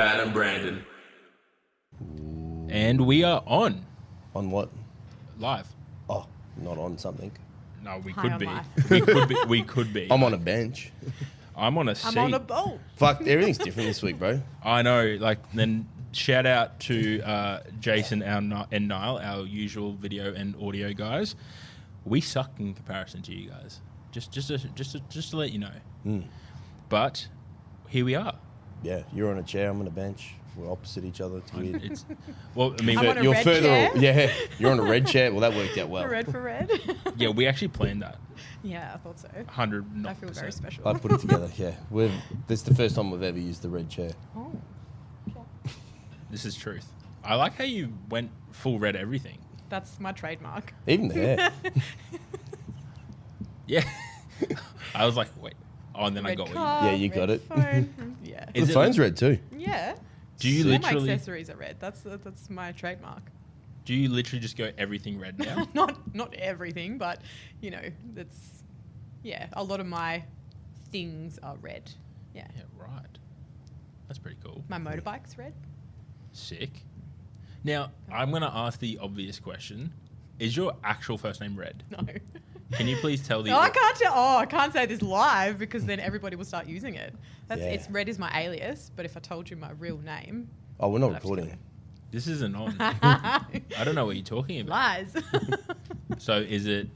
Van and Brandon. And we are on On what? live. Oh, not on something. No, we High could on be. life. We could be. I'm on a bench. I'm on a seat. I'm on a boat. Fuck, everything's different this week, bro. I know. Like, then shout out to Jason and Niall, our usual video and audio guys. We suck in comparison to you guys. Just to let you know. But here we are. Yeah, you're on a chair, I'm on a bench. We're opposite each other. It's weird. It's well, I mean, I'm on a you're red further. chair. Yeah, you're on a red chair. Well, that worked out well. Red for red. yeah, we actually planned that. Yeah, I thought so. 100. I feel very special. I put it together. Yeah, this is the first time we've ever used the red chair. Oh. This is truth. I like how you went full red everything. That's my trademark. Even the hair. Yeah. I was like, wait. Oh, and then I Red got what car, Yeah, you got red it. Phone. Yeah. Is The it phone's red too. Yeah. Do you All literally- my accessories are red. That's my trademark. Do you literally just go everything red now? Not everything, but you know, that's a lot of my things are red. Yeah. Yeah, right. That's pretty cool. My motorbike's red. Sick. Now, I'm going to ask the obvious question. Is your actual first name Red? No. Can you please tell the... No, I can't tell. Oh, I can't say this live because then everybody will start using it. Yeah. It's red is my alias, but if I told you my real name, Oh, we're not I'll have to go recording. This isn't on. I don't know what you're talking about. lies. So is it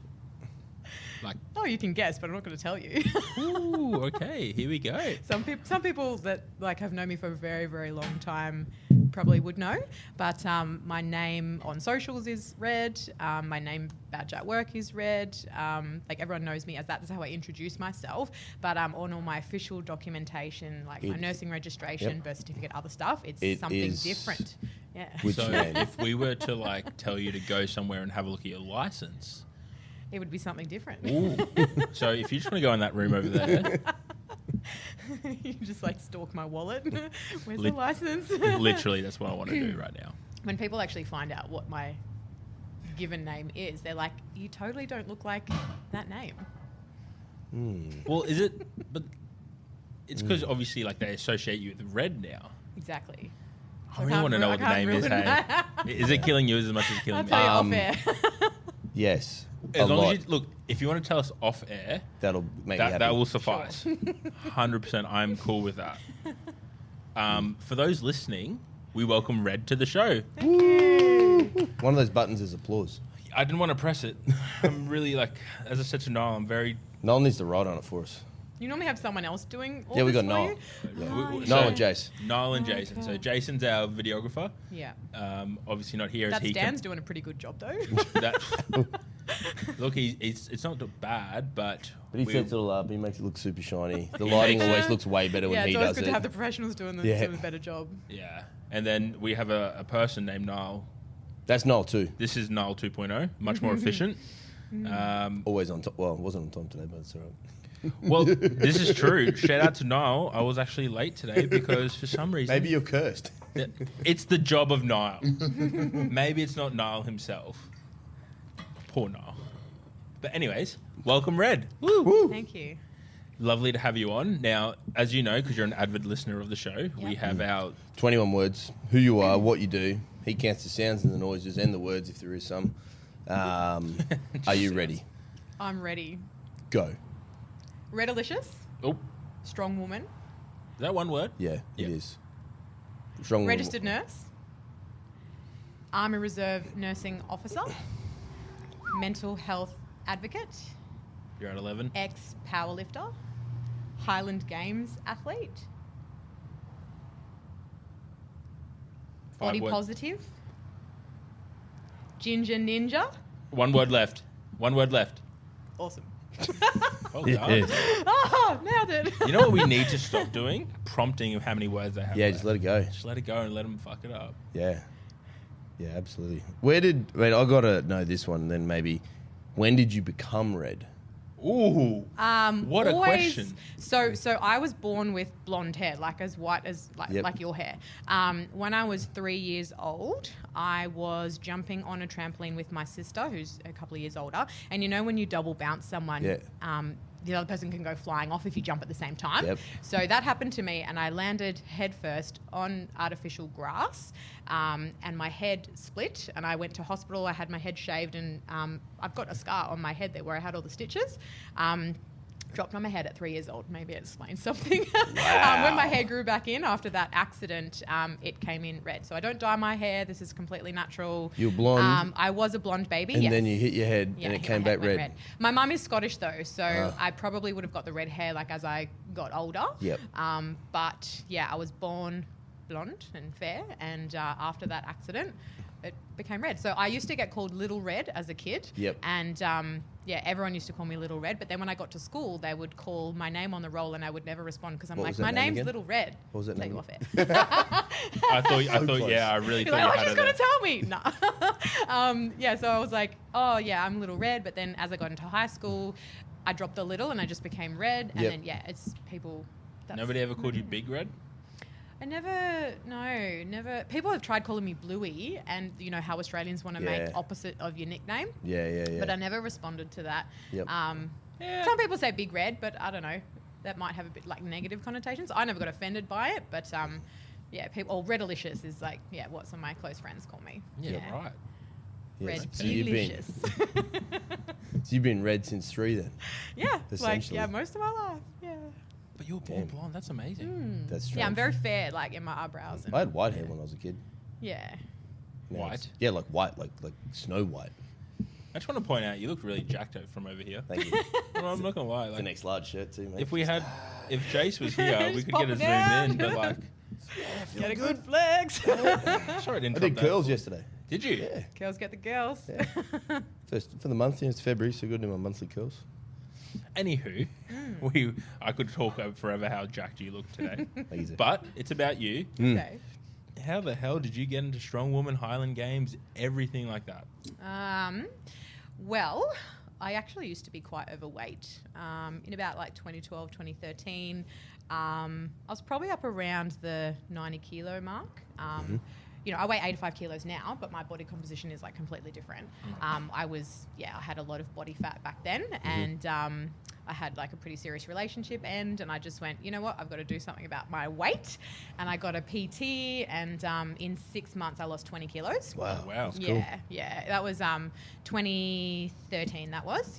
like... Oh, you can guess, but I'm not going to tell you. Ooh, okay, here we go. Some people that like have known me for a very, very long time probably would know. But my name on socials is Red. My name badge at work is Red. Like everyone knows me as that. That's how I introduce myself. But on all my official documentation, like my nursing registration, birth certificate, other stuff, it's something different. Yeah. Which So name? if we were to like tell you to go somewhere and have a look at your license... It would be something different. Ooh. So if you just want to go in that room over there... You just like stalk my wallet. Where's the license? Literally, that's what I want to do right now. When people actually find out what my given name is, they're like, you totally don't look like that name. Well, is it... But it's because obviously like they associate you with Red now. Exactly. I really want to know what the name is, hey? Is it killing you as much as it's killing I'll me? tell you off air. Yes. As a long lot. as you... Look, if you want to tell us off air... That'll make me happy. That will suffice. 100%. I'm cool with that. For those listening, we welcome Red to the show. One of those buttons is applause. I didn't want to press it. I'm really like, as I said to Niall, I'm very... Noel needs to write on it for us. You normally have someone else doing all Yeah, we this got for Noel. you? Yeah. we- Noel so- and Jace. Niall and Jason. okay. So Jason's our videographer. Yeah. Obviously not here as That's he Dan's doing a pretty good job, though. That, look, it's not bad, but... But he we- sets it all up. He makes it look super shiny. The He lighting makes- always looks way better Yeah, when it's he always does good it. to have the professionals doing Yeah. a better job. Yeah. And then we have a person named Niall. That's Noel too. This is Niall 2.0, much more efficient. Always on top. Well, it wasn't on time today, but it's all right. Well, this is true. Shout out to Niall. I was actually late today because for some reason... Maybe you're cursed. It's the job of Niall. Maybe it's not Niall himself. Poor Niall. But anyways, welcome Red. Woo. Thank you. Lovely to have you on. Now, as you know, because you're an avid listener of the show, we have our... 21 words. Who you are, what you do. He counts the sounds and the noises and the words if there is some. Are you ready? I'm ready. Go. Redalicious, Oh, strong woman, is that one word? Yeah, Yep. it is. Strong woman. registered nurse, Army Reserve nursing officer, mental health advocate, You're at 11. ex-powerlifter, Highland Games athlete, body words. positive, ginger ninja. One word left. One word left. Awesome. Well done. Yes. Oh, nailed it. You know what we need to stop doing? Prompting of how many words they have. Yeah, left. just let it go. Just let it go and let them fuck it up. Yeah. Yeah, absolutely. Wait, I got to know this one, and then maybe, when did you become Red? Ooh. What a question. So I was born with blonde hair, like as white as Yep. like your hair. When I was 3 years old, I was jumping on a trampoline with my sister, who's a couple of years older. And you know when you double bounce someone, Yeah. the other person can go flying off if you jump at the same time. Yep. So that happened to me, and I landed head first on artificial grass, and my head split, and I went to hospital. I had my head shaved, and I've got a scar on my head there where I had all the stitches. Dropped on my head at 3 years old. Maybe it explains something. Wow. When my hair grew back in after that accident, it came in red. So I don't dye my hair. This is completely natural. You're blonde. I was a blonde baby, and yes. then you hit your head Yeah, and it my came head back went red. My mum is Scottish though, so I probably would have got the red hair like as I got older. Yep. But yeah, I was born blonde and fair, and after that accident, it became red. So I used to get called Little Red as a kid. Yep. And yeah, everyone used to call me Little Red. But then when I got to school, they would call my name on the roll, and I would never respond because I'm What like, was that my name name's again? Little Red. What was that Take name? off it. I thought, close. yeah, I really You're thought like, you oh, had she's going to tell me. No. Yeah, so I was like, oh, yeah, I'm Little Red. But then as I got into high school, I dropped the little and I just became red. And Yep. then, yeah, it's people. That's Nobody ever called you Big Red? I never. People have tried calling me Bluey, and you know how Australians want to Yeah. make opposite of your nickname. Yeah. But I never responded to that. Yep. Yeah. Some people say Big Red, but I don't know. That might have a bit like negative connotations. I never got offended by it, but yeah, people. Or Redalicious is like, yeah, what some of my close friends call me. Yeah, right. Yes. Red So delicious. you've been red since 3 then. Yeah, like Essentially. yeah, most of my life. Yeah. But you're born Damn. blonde. That's amazing. That's strange. Yeah, I'm very fair, like in my eyebrows. And, I had white hair when I was a kid. yeah. Now White? it's- Yeah, like white, like Snow White. I just want to point out, you look really jacked up from over here. Thank you. Well, I'm not gonna lie. The Like, next large shirt too, mate. if Jace was here, we Just could pop get a it zoom down. in. But like, Get a good flex. sorry, I didn't. I top did that. curls yesterday. Did you? Yeah. Girls get the girls. Yeah. First for the month, it's February, so good to do my monthly curls. Anywho, I could talk forever how jacked you look today. Easy. But it's about you. Okay. How the hell did you get into strongwoman, Highland Games, everything like that? Well, I actually used to be quite overweight. In about like 2012, 2013, I was probably up around the 90 kilo mark. You know, I weigh 85 kilos now, but my body composition is like completely different. I had a lot of body fat back then, and I had like a pretty serious relationship end, and I just went, you know what, I've got to do something about my weight, and I got a PT, and in 6 months I lost 20 kilos. Wow. Wow. That's cool. Yeah, that was 2013. That was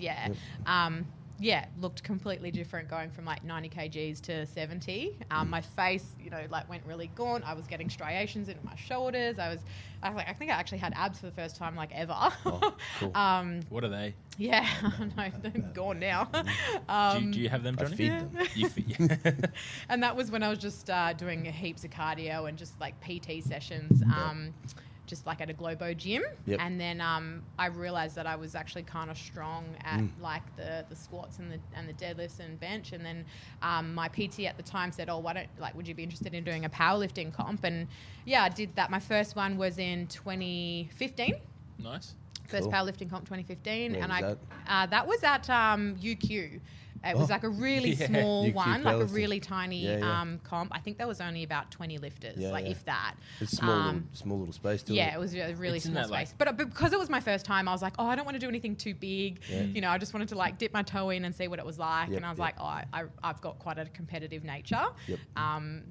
looked completely different going from like 90 kgs to 70. My face, you know, like went really gaunt. I was getting striations in my shoulders. I think I actually had abs for the first time like ever. Oh, cool. What are they? Yeah, no, they're gone now. Do you have them, I Johnny? feed them. You feed. And that was when I was just doing heaps of cardio and just like PT sessions. Just like at a Globo gym. Yep. And then I realized that I was actually kind of strong at like the squats and the deadlifts and bench. And then my PT at the time said, oh, would you be interested in doing a powerlifting comp? And yeah, I did that. My first one was in 2015. Nice. First Cool. powerlifting comp 2015. Where and was that was at UQ. It was like a really small UQ one, like a powerlifting. really tiny Yeah. comp. I think there was only about 20 lifters, Yeah, like yeah. if that. It's small little space too. Yeah, it was a really Isn't small that like- space. But because it was my first time, I was like, oh, I don't want to do anything too big. Yeah. You know, I just wanted to like dip my toe in and see what it was like. Yep, And I was yep. like, oh, I've got quite a competitive nature. Yep.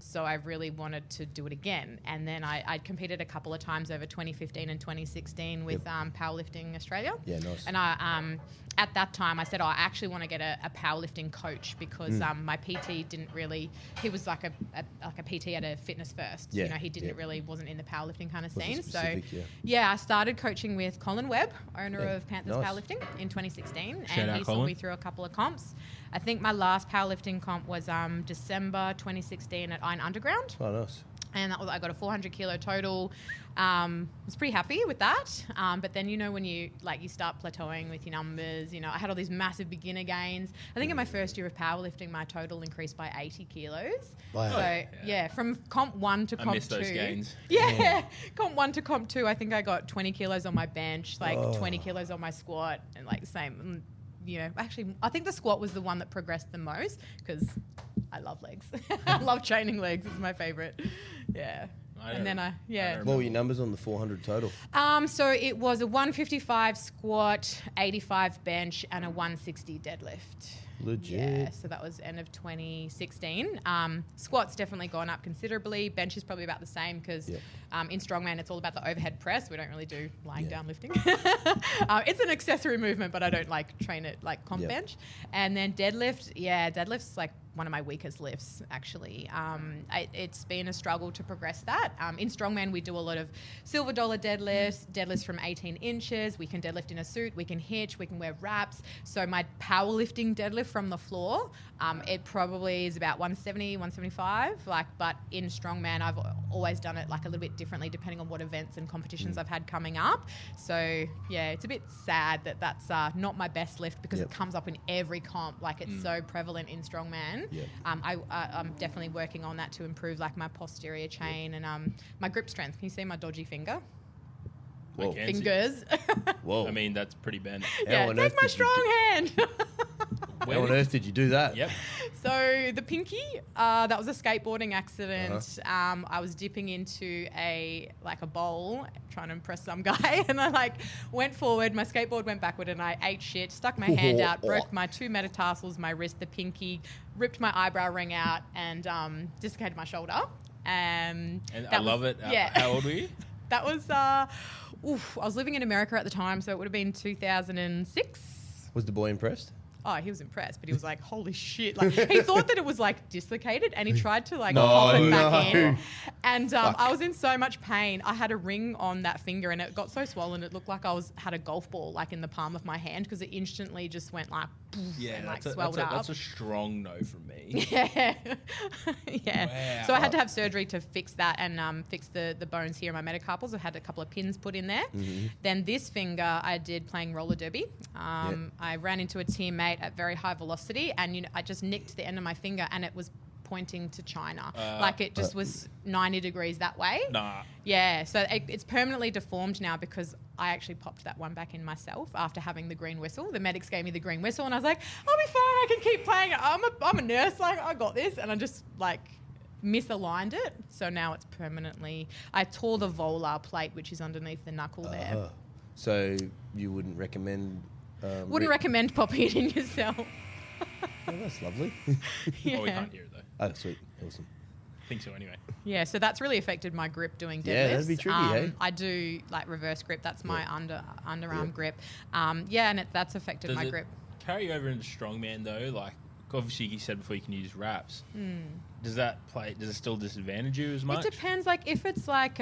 So I really wanted to do it again. And then I competed a couple of times over 2015 and 2016 with Powerlifting Australia. Yeah, nice. And I at that time I said, oh, I actually want to get a powerlifting coach because my PT didn't really. He was like a PT at a Fitness First. Yeah, You know, he didn't yeah. really wasn't in the powerlifting kind of Wasn't scene. specific, So yeah. I started coaching with Colin Webb, owner Yeah, of Panthers nice. Powerlifting, in 2016, Shout and out he saw Colin. me through a couple of comps. I think my last powerlifting comp was December 2016 at Iron Underground. Oh, nice. And that was, I got a 400 kilo total. Was pretty happy with that. But then, you know, when you start plateauing with your numbers, you know, I had all these massive beginner gains. I think in my first year of powerlifting, my total increased by 80 kilos. Wow. So yeah, from comp 1 to I comp missed 2. those gains. Yeah, comp 1 to comp 2, I think I got 20 kilos on my bench, like Oh. 20 kilos on my squat, and like same. You know, actually, I think the squat was the one that progressed the most because I love legs. I love training legs. It's my favorite. Yeah. And then What were your numbers on the 400 total? So it was a 155 squat, 85 bench, and a 160 deadlift. Legit. Yeah, so that was end of 2016. Squats definitely gone up considerably. Bench is probably about the same because in strongman it's all about the overhead press. We don't really do lying down lifting. It's an accessory movement, but I don't like train it like comp bench. And then deadlift, deadlift's like one of my weakest lifts actually. It's been a struggle to progress that. In strongman we do a lot of silver dollar deadlifts from 18 inches. We can deadlift in a suit, we can hitch, we can wear wraps. So my powerlifting deadlift from the floor, it probably is about 170, 175. But in strongman I've always done it like a little bit differently depending on what events and competitions I've had coming up. So yeah, it's a bit sad that that's not my best lift because it comes up in every comp. Like it's so prevalent in strongman. I'm definitely working on that to improve like my posterior chain and my grip strength. Can you see my dodgy finger? Whoa. Fingers. Whoa. I mean, that's pretty bent. Yeah, take my strong hand. How on earth did you do that? Yep. So the pinky, that was a skateboarding accident. I was dipping into a bowl trying to impress some guy and I like went forward, my skateboard went backward and I ate shit, stuck my hand out, broke my 2 metatarsals, my wrist, the pinky, ripped my eyebrow ring out and dislocated my shoulder. And I love it. How old were you? That was, I was living in America at the time, so it would have been 2006. Was the boy impressed? Oh, he was impressed, but he was like, holy shit. Like, he thought that it was like dislocated and he tried to like pop it back in. And I was in so much pain. I had a ring on that finger and it got so swollen. It looked like I had a golf ball like in the palm of my hand because it instantly just went like, and like swelled up. That's a strong no from me. Yeah. Yeah. Wow. So I had to have surgery to fix that and fix the bones here in my metacarpals. I had a couple of pins put in there. Then this finger I did playing roller derby. I ran into a teammate at very high velocity and I just nicked the end of my finger and it was pointing to China. Like it just was 90 degrees that way. Nah. Yeah, so it's permanently deformed now because I actually popped that one back in myself after having the green whistle. The medics gave me the green whistle and I was like, I'll be fine, I can keep playing. I'm a nurse, like I got this. And I just like misaligned it. So now it's permanently, I tore the volar plate, which is underneath the knuckle there. So you wouldn't recommend... Wouldn't recommend popping it in yourself. Oh, that's lovely. Yeah. Oh, we can't hear it though. Oh, sweet. Awesome. I think so anyway. Yeah, so that's really affected my grip doing deadlifts. Yeah, that'd be tricky, hey? I do like reverse grip. That's my underarm grip. And that's affected my grip. Carry over into strongman though? Like, obviously you said before you can use wraps. Does it still disadvantage you as much? It depends. Like if it's like...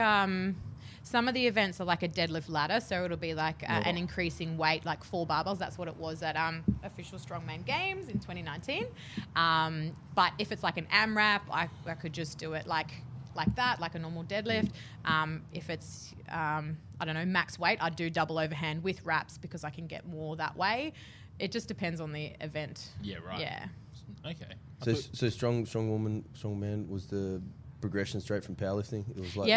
some of the events are like a deadlift ladder, so it'll be like an increasing weight, like 4 barbells. That's what it was at Official Strongman Games in 2019. But if it's like an AMRAP, I could just do it like that, like a normal deadlift. If it's, I don't know, max weight, I'd do double overhand with wraps because I can get more that way. It just depends on the event. Yeah, right. Yeah. Okay. So strongman was the... progression straight from powerlifting? It was like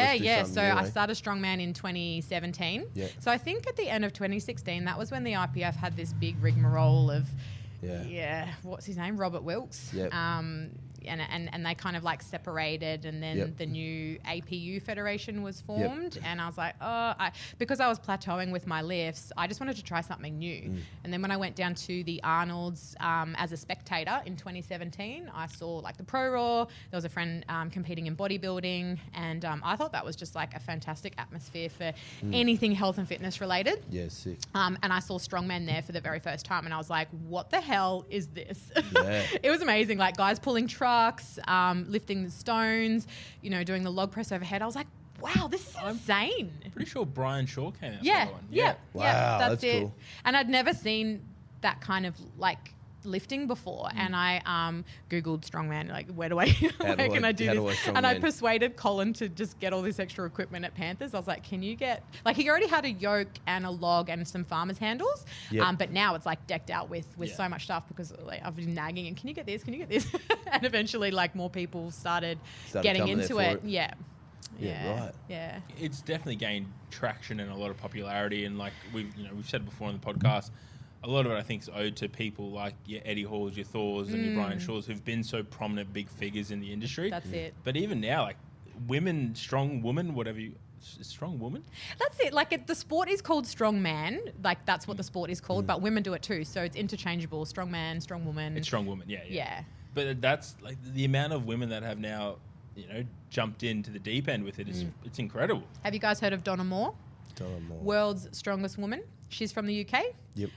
So I started strongman in 2017. Yeah. So I think at the end of 2016, that was when the IPF had this big rigmarole of what's his name, Robert Wilkes. Yep. And they kind of like separated, and then the new APU federation was formed. And I was like, because I was plateauing with my lifts, I just wanted to try something new. And then when I went down to the Arnold's as a spectator in 2017, I saw like the Pro Raw. There was a friend competing in bodybuilding, and I thought that was just like a fantastic atmosphere for anything health and fitness related. Yeah, sick. And I saw strongman there for the very first time, and I was like, what the hell is this? Yeah. It was amazing, like guys pulling trucks, lifting the stones, doing the log press overhead. I was like, wow, this is insane. Pretty sure Brian Shaw came out. Yeah, for that one. yeah. Wow, that's it. cool. And I'd never seen that kind of like lifting before, and I googled strongman, like where can I do this? And I persuaded Colin to just get all this extra equipment at Panthers. I was like, can you get, like, he already had a yoke and a log and some farmer's handles, but now it's like decked out with so much stuff because like I've been nagging and can you get this and eventually like more people started getting into it. Yeah, right. Yeah, it's definitely gained traction and a lot of popularity, and like we've said before on the podcast, a lot of it I think is owed to people like your Eddie Halls, your Thors, and your Brian Shaws, who've been so prominent big figures in the industry. That's it. But even now, like strong woman, whatever strong woman. That's it. Like the sport is called strongman. Like that's what the sport is called, but women do it too. So it's interchangeable. Strongman, strong woman. It's strong woman. Yeah. Yeah. But that's like the amount of women that have now, jumped into the deep end with it is it's incredible. Have you guys heard of Donna Moore? Donna Moore. World's strongest woman. She's from the UK. Yep.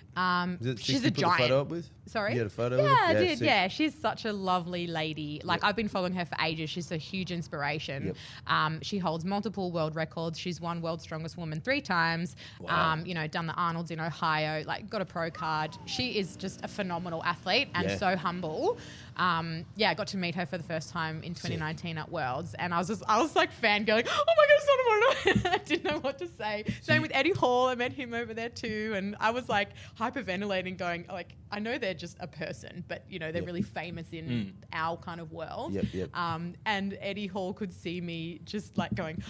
She's a giant. Photo up with? Sorry? You had a photo yeah, with her? I did. sick. Yeah, she's such a lovely lady. Like I've been following her for ages. She's a huge inspiration. Yep. She holds multiple world records. She's won World's Strongest Woman 3 times. Wow. Done the Arnolds in Ohio. Like got a pro card. She is just a phenomenal athlete and so humble. I got to meet her for the first time in 2019 at Worlds, and I was like fangirling. Oh my God, it's not I didn't know what to say. Same with Eddie Hall. I met him over there too, and I was like hyperventilating, going like, I know they're just a person, but they're really famous in our kind of world. Yep. And Eddie Hall could see me just like going,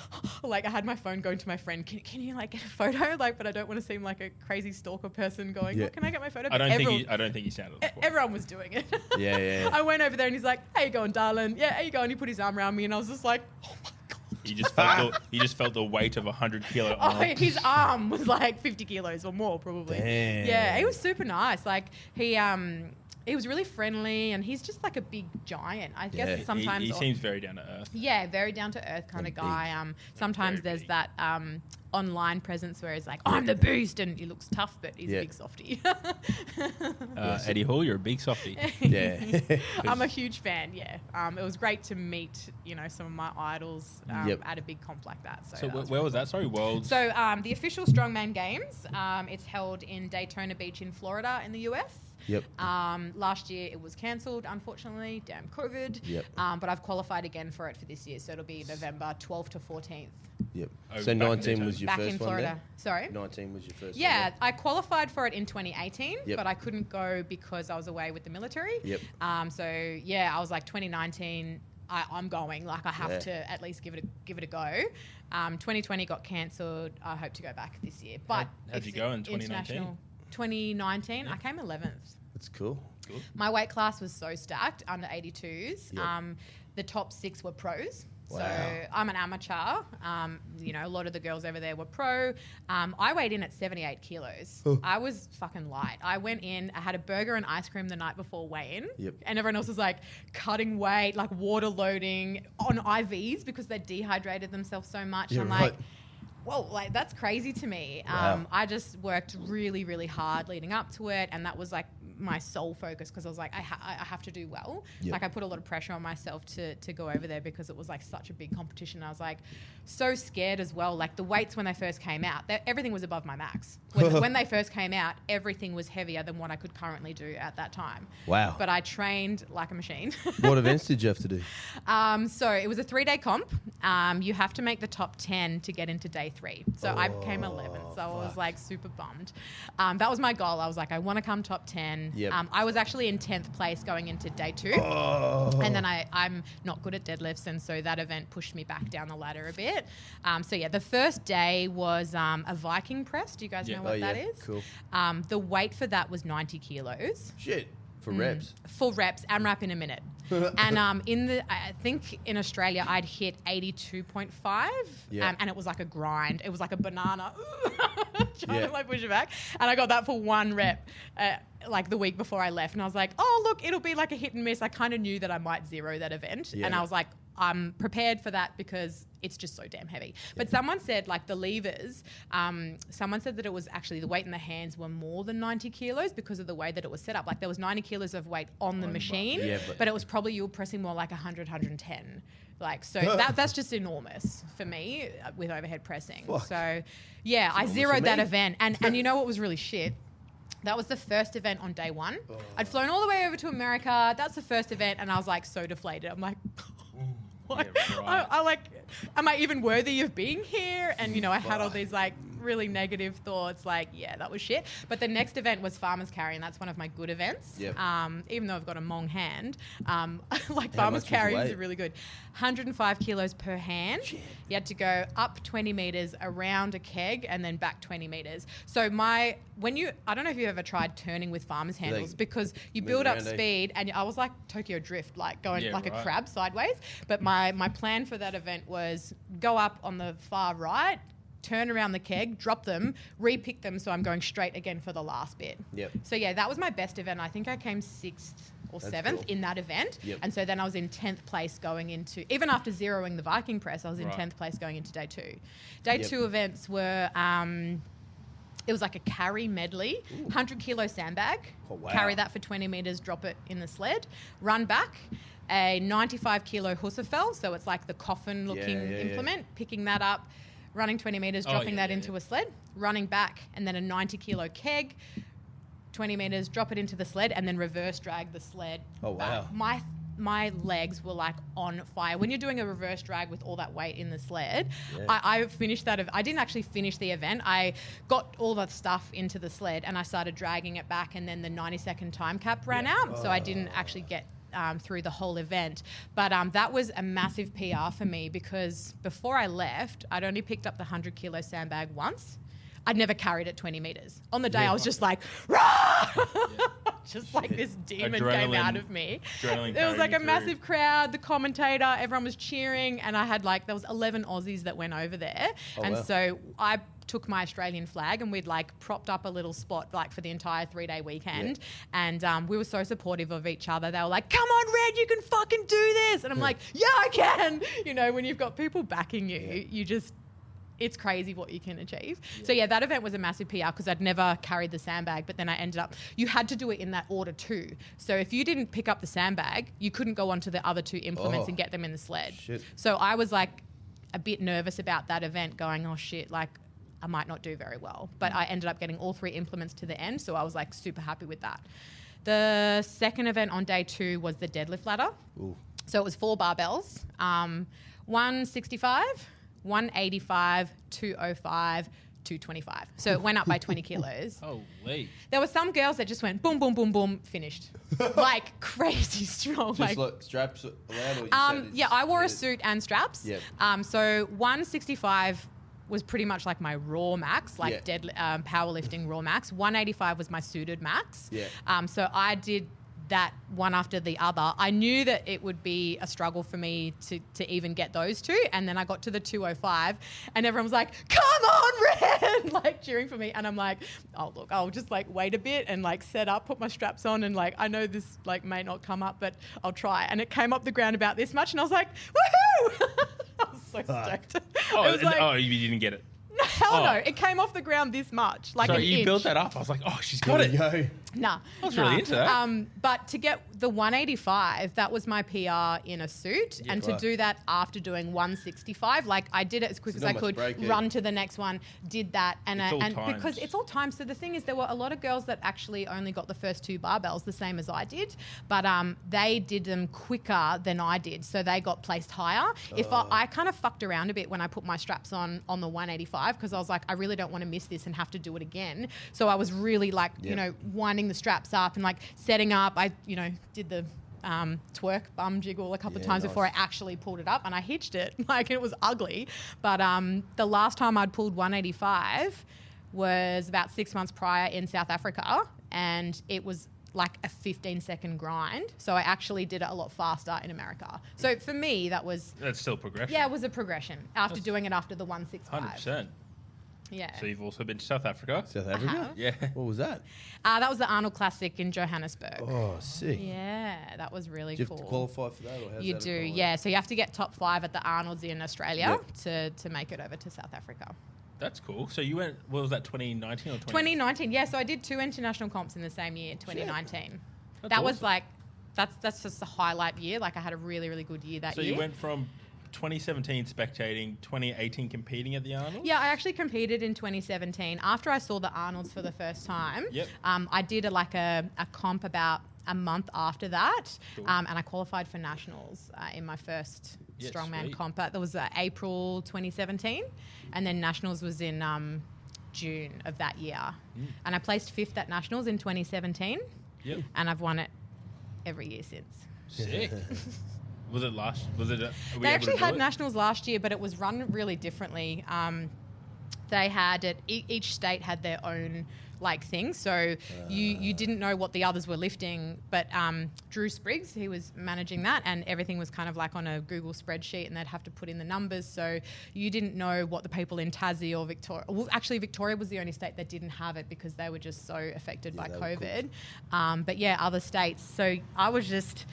like I had my phone going to my friend. Can you like get a photo? Like, but I don't want to seem like a crazy stalker person going. Yeah. Oh, can I get my photo? I But don't think you sounded like one. everyone was doing it. Yeah. I went over there and he's like, "How you going, darling? Yeah, how you going?" He put his arm around me and I was just like, "Oh my God." You just felt the weight of 100 kilo Oh, arm. his arm was like 50 kilos or more, probably. Damn. Yeah, he was super nice. Like he was really friendly, and he's just like a big giant. I guess Yeah. sometimes He seems very down to earth. yeah, very down to earth kind of And guy. Sometimes Very there's big. that online presence where he's like, I'm the beast, and he looks tough, but he's a big softie. Eddie Hall, you're a big softie. Yeah. I'm a huge fan. Yeah, it was great to meet some of my idols at a big comp like that. So that where was that? Sorry, Worlds. So the official Strongman Games, it's held in Daytona Beach in Florida in the US. Yep. Last year it was cancelled, unfortunately, damn COVID. Yep. But I've qualified again for it for this year, so it'll be November 12th to 14th. Yep. Over So back in 19 was your Back first in one Florida. there? Sorry? 19 was your first one Yeah, there? I qualified for it in 2018, Yep. but I couldn't go because I was away with the military. Yep. So yeah, I was like 2019. I'm going. Like I have to at least give it a go. 2020 got cancelled. I hope to go back this year. But How'd you go in 2019? 2019, I came 11th. That's cool. My weight class was so stacked, under 82s. Yep. The top 6 were pros. Wow. So I'm an amateur. A lot of the girls over there were pro. I weighed in at 78 kilos. I was fucking light. I went in, I had a burger and ice cream the night before weigh-in. Yep. And everyone else was like cutting weight, like water loading on IVs because they dehydrated themselves so much. Yeah, I'm right. like, whoa, like that's crazy to me. Wow. I just worked really, really hard leading up to it, and that was like my sole focus because I was like, I have to do well. Yep. Like I put a lot of pressure on myself to go over there because it was like such a big competition. I was like so scared as well. Like the weights when they first came out, everything was above my max. When they first came out, everything was heavier than what I could currently do at that time. Wow. But I trained like a machine. What events did you have to do? So it was a 3-day comp. You have to make the top 10 to get into day 3. So I became 11th. So I was like super bummed. That was my goal. I was like, I want to come top 10. Yep. I was actually in 10th place going into day 2. And then I'm not good at deadlifts. And so that event pushed me back down the ladder a bit. The first day was a Viking press. Do you guys know what that is? Cool. The weight for that was 90 kilos. Shit. For reps. Full reps, AMRAP in a minute. And I think in Australia I'd hit 82.5, and it was like a grind. It was like a banana trying to like push it back. And I got that for 1 rep, like the week before I left. And I was like, oh look, it'll be like a hit and miss. I kind of knew that I might zero that event, and I was like, I'm prepared for that because it's just so damn heavy. But someone said like the levers, someone said that it was actually the weight in the hands were more than 90 kilos because of the way that it was set up. Like there was 90 kilos of weight on the machine, but it was probably you were pressing more like 100, 110. Like, so that's just enormous for me with overhead pressing. Fuck. So yeah, I zeroed that event. And you know what was really shit? That was the first event on day 1. I'd flown all the way over to America. That's the first event. And I was like so deflated. I'm like, what? Yeah, right. I like, am I even worthy of being here? And, I had all these like really negative thoughts like, yeah, that was shit. But the next event was Farmers Carry, and that's one of my good events. Yep. Even though I've got a long hand, like How Farmers much was Carry the is weight? really good. 105 kilos per hand. Shit. You had to go up 20 meters, around a keg, and then back 20 meters. So I don't know if you've ever tried turning with farmers handles, because you move build up around, eh? speed, and I was like Tokyo Drift, like going Yeah, like a right. crab sideways. But my plan for that event was go up on the far right, turn around the keg, drop them, re-pick them, so I'm going straight again for the last bit. Yep. So yeah, that was my best event. I think I came 6th or That's 7th cool. in that event. Yep. And so then I was in 10th place going into, even after zeroing the Viking press, I was in Right. 10th place going into day 2. Day Yep. 2 events were, it was like a carry medley, 100 kilo sandbag, Oh, wow. carry that for 20 meters, drop it in the sled, run back, a 95 kilo Husserfell, so it's like the coffin looking Yeah, yeah, yeah. implement, picking that up, running 20 meters, dropping that into a sled, running back, and then a 90 kilo keg, 20 meters, drop it into the sled, and then reverse drag the sled Oh, back. wow. My legs were like on fire. When you're doing a reverse drag with all that weight in the sled, Yeah. I finished that. I didn't actually finish the event. I got all the stuff into the sled and I started dragging it back, and then the 90-second time cap ran out. So I didn't actually get through the whole event. But that was a massive PR for me, because before I left, I'd only picked up the 100 kilo sandbag once. I'd never carried it 20 meters. On the day, I was just like, rah! Just like this demon came out of me. Adrenaline There was carried like you a through. massive crowd, the commentator, everyone was cheering, and I had like, there was 11 Aussies that went over there. Oh, and wow. so I took my Australian flag, and we'd like propped up a little spot like for the entire 3-day weekend. And we were so supportive of each other. They were like, come on, Red, you can fucking do this. And I'm like, yeah, I can. You know, when you've got people backing you, you just, it's crazy what you can achieve. Yeah. So yeah, that event was a massive PR, because I'd never carried the sandbag, but then I ended up, you had to do it in that order too. So if you didn't pick up the sandbag, you couldn't go on to the other 2 implements and get them in the sled. Shit. So I was like a bit nervous about that event, going, oh shit, like I might not do very well. But I ended up getting all 3 implements to the end. So I was like super happy with that. The second event on day 2 was the deadlift ladder. Ooh. So it was 4 barbells, 165, 185, 205, 225. So it went up by 20 kilos. Holy. There were some girls that just went boom, boom, boom, boom, finished. Like crazy strong. Just like straps allowed, or you said it's Yeah, I wore a just- suit and straps. Yep. So 165 was pretty much like my raw max, like powerlifting raw max. 185 was my suited max. Yeah. So I did that one after the other. I knew that it would be a struggle for me to even get those 2. And then I got to the 205 and everyone was like, come on, Red, like cheering for me. And I'm like, oh, look, I'll just like wait a bit and like set up, put my straps on, and like, I know this like may not come up, but I'll try. And it came up the ground about this much and I was like, woohoo! I was so stoked. Oh, It was like, you didn't get it. hell no, it came off the ground this much, like So an you inch. built that up. I was like, oh, she's got it. Go. Nah. I was really into that. But to get the 185, that was my PR in a suit. Yeah. And to Right. do that after doing 165, like I did it as quick So as not I much could, break, yeah. run to the next one, did that. And, It's all and times. because it's all time. So the thing is, there were a lot of girls that actually only got the first 2 barbells, the same as I did. But they did them quicker than I did. So they got placed higher. If I kind of fucked around a bit when I put my straps on the 185, because I was like, I really don't want to miss this and have to do it again. So I was really like, you know, winding the straps up and like setting up. I, you know, did the twerk bum jiggle a couple of times before I actually pulled it up, and I hitched it. Like, it was ugly. But the last time I'd pulled 185 was about 6 months prior in South Africa, and it was like a 15-second grind. So I actually did it a lot faster in America. So for me, that's still progression. yeah, it was a progression after doing it after the 165. 100%. Yeah. So you've also been to South Africa? South Africa? Yeah. What was that? That was the Arnold Classic in Johannesburg. Oh, sick. Yeah, that was really Do you cool. have to qualify for that? Or how's You that do, equivalent? yeah. So you have to get top 5 at the Arnold's in Australia to make it over to South Africa. That's cool. So you went, what was that, 2019 or 2019, yeah. So I did 2 international comps in the same year, 2019. That's That was awesome. like, that's just a highlight year. Like, I had a really, really good year that So year. you went from 2017 spectating, 2018 competing at the Arnold? Yeah, I actually competed in 2017. After I saw the Arnold's for the first time, Yep. I did a comp about a month after that, Cool. and I qualified for nationals in my first Yeah, strongman sweet. comp. That was April 2017, and then nationals was in June of that year. And I placed 5th at Nationals in 2017. Yep. And I've won it every year since. Sick. Was it last? Was it? They actually had Nationals last year, but it was run really differently. They had it. Each state had their own like thing, so you didn't know what the others were lifting. But Drew Spriggs, he was managing that, and everything was kind of like on a Google spreadsheet, and they'd have to put in the numbers. So you didn't know what the people in Tassie or Victoria. Well, actually, Victoria was the only state that didn't have it because they were just so affected by COVID. But yeah, other states. So I was just.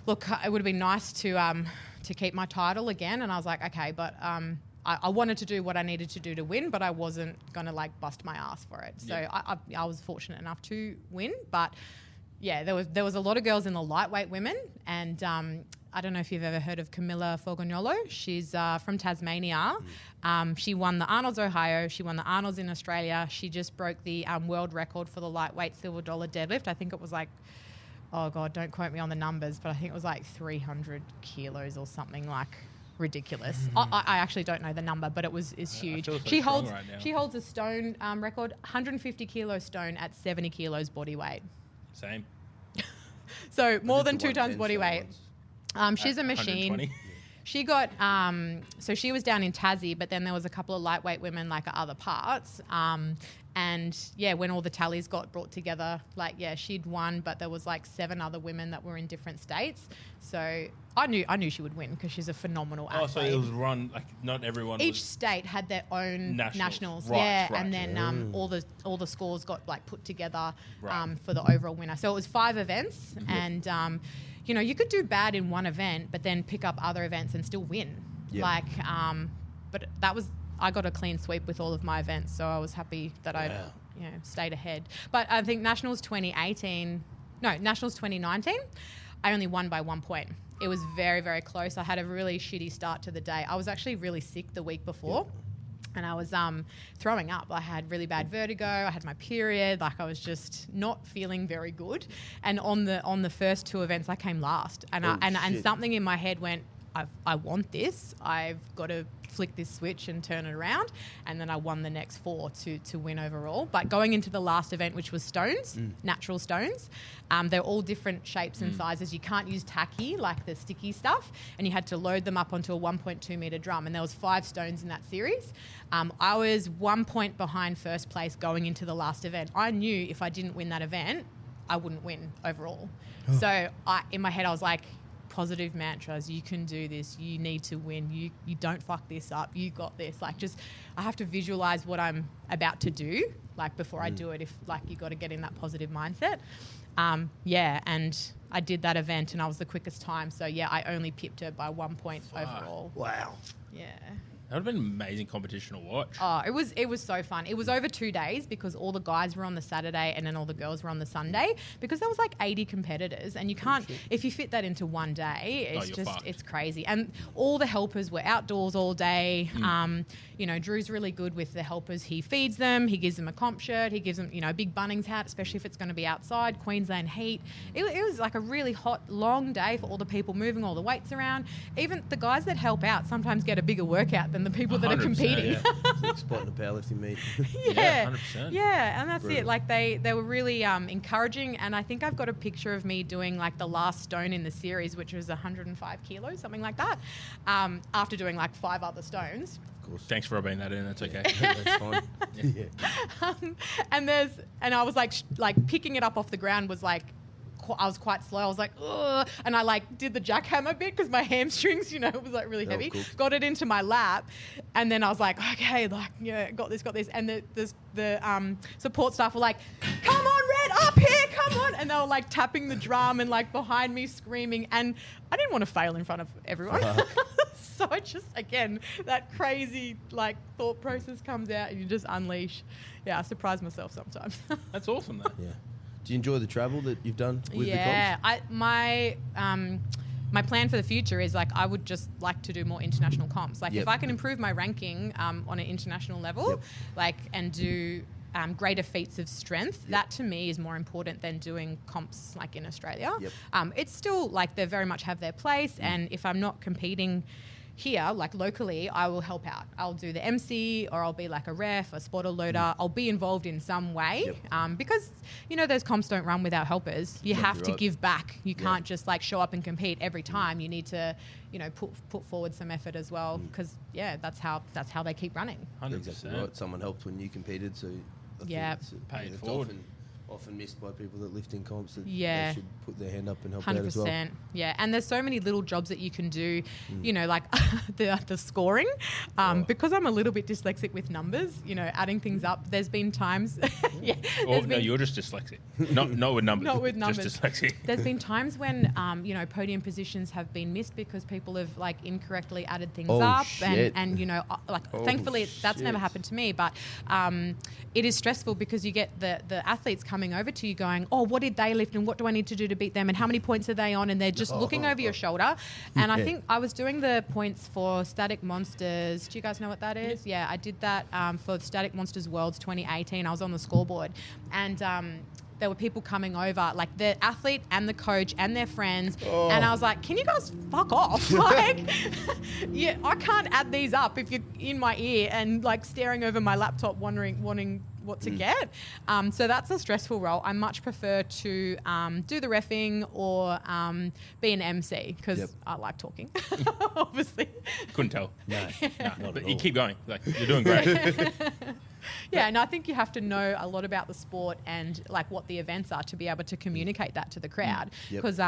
Look, it would have been nice to keep my title again, and I was like, okay, but I wanted to do what I needed to do to win, but I wasn't gonna like bust my ass for it. So I was fortunate enough to win, but yeah, there was a lot of girls in the lightweight women, and I don't know if you've ever heard of Camilla Fogognolo. She's from Tasmania. She won the Arnold's Ohio. She won the Arnold's in Australia. She just broke the world record for the lightweight silver dollar deadlift. I think it was like, oh God, don't quote me on the numbers, but I think it was like 300 kilos or something like ridiculous. I actually don't know the number, but it's huge. She holds a stone record, 150 kilo stone at 70 kilos body weight. Same. So more than 2 tons body weight. She's a machine. She got, so she was down in Tassie, but then there was a couple of lightweight women like at other parts. And yeah, when all the tallies got brought together, like, yeah, she'd won, but there was like 7 other women that were in different states. So I knew she would win because she's a phenomenal athlete. Oh, so it was run, like not everyone Each state had their own nationals. Right, yeah. right. And then all the scores got like put together for the overall winner. So it was 5 events and, you know, you could do bad in one event, but then pick up other events and still win. Yep. Like, but that was, I got a clean sweep with all of my events, so I was happy that I, stayed ahead. But I think Nationals 2019, I only won by 1 point. It was very, very close. I had a really shitty start to the day. I was actually really sick the week before. And I was throwing up. I had really bad vertigo. I had my period. Like, I was just not feeling very good. And on the first 2 events, I came last. And and something in my head went, I want this. I've got to flick this switch and turn it around. And then I won the next 4 to win overall. But going into the last event, which was stones, natural stones, they're all different shapes and sizes. You can't use tacky, like the sticky stuff, and you had to load them up onto a 1.2 metre drum. And there was 5 stones in that series. I was 1 point behind first place going into the last event. I knew if I didn't win that event, I wouldn't win overall. So in my head, I was like, positive mantras, you can do this, you need to win, you don't fuck this up, you got this. Like, just, I have to visualize what I'm about to do, like, before I do it. If, like, you got to get in that positive mindset. And I did that event and I was the quickest time. So yeah, I only pipped her by 1 point overall. Wow. Yeah. That would have been an amazing competition to watch. Oh, it was so fun. It was over 2 days because all the guys were on the Saturday and then all the girls were on the Sunday, because there was like 80 competitors, and you can't, if you fit that into one day, it's crazy. And all the helpers were outdoors all day. You know, Drew's really good with the helpers. He feeds them, he gives them a comp shirt, he gives them, you know, a big Bunnings hat, especially if it's going to be outside, Queensland heat. It was like a really hot, long day for all the people moving all the weights around. Even the guys that help out sometimes get a bigger workout than the people that are competing. Yeah. It's like spot in the powerlifting meet. Yeah, 100%. Yeah, and that's it. Like, they were really encouraging, and I think I've got a picture of me doing like the last stone in the series, which was 105 kilos, something like that, after doing like 5 other stones. Of course. Thanks for rubbing that in. That's okay. That's fine. And I was like picking it up off the ground was like, I was quite slow. I was like, ugh. And I like did the jackhammer bit because my hamstrings, you know, it was like really heavy. Cool. Got it into my lap. And then I was like, okay, like, yeah, got this. And the support staff were like, come on, Red, up here, come on. And they were like tapping the drum and like behind me screaming. And I didn't want to fail in front of everyone. So I just, again, that crazy like thought process comes out and you just unleash. Yeah, I surprise myself sometimes. That's awesome, though. Yeah. Do you enjoy the travel that you've done with the comps? Yeah, my plan for the future is like I would just like to do more international comps. Like, if I can improve my ranking on an international level, like, and do greater feats of strength, that to me is more important than doing comps like in Australia. It's still like they very much have their place, and if I'm not competing, here, like locally, I will help out. I'll do the MC, or I'll be like a ref, a spotter loader. I'll be involved in some way, because those comps don't run without helpers. You have to give back. You can't just like show up and compete every time. You need to, put forward some effort as well, because that's how they keep running. 100%. Exactly right. Someone helped when you competed, so I think Pay it it's forward. often missed by people that lift in comps. That Yeah. they should put their hand up and help out as well. 100%. Yeah, and there's so many little jobs that you can do, like the scoring. Because I'm a little bit dyslexic with numbers, adding things up. There's been times, You're just dyslexic. Not with numbers. Not with numbers. Just dyslexic. There's been times when, podium positions have been missed because people have like incorrectly added things up, shit. and thankfully that's never happened to me, but it is stressful because you get the athletes coming over to you going, oh, what did they lift and what do I need to do to beat them and how many points are they on, and they're just looking over your shoulder. And I think I was doing the points for Static Monsters. Do you guys know what that is? Yeah, I did that for Static Monsters Worlds 2018. I was on the scoreboard, and there were people coming over, like the athlete and the coach and their friends. And I was like, can you guys fuck off? Like, yeah, I can't add these up if you're in my ear and like staring over my laptop wanting what to get. So that's a stressful role. I much prefer to do the reffing or be an MC, because I like talking, obviously. Couldn't tell. No, But you keep going. Like, you're doing great. Yeah, and I think you have to know a lot about the sport and like what the events are to be able to communicate that to the crowd, because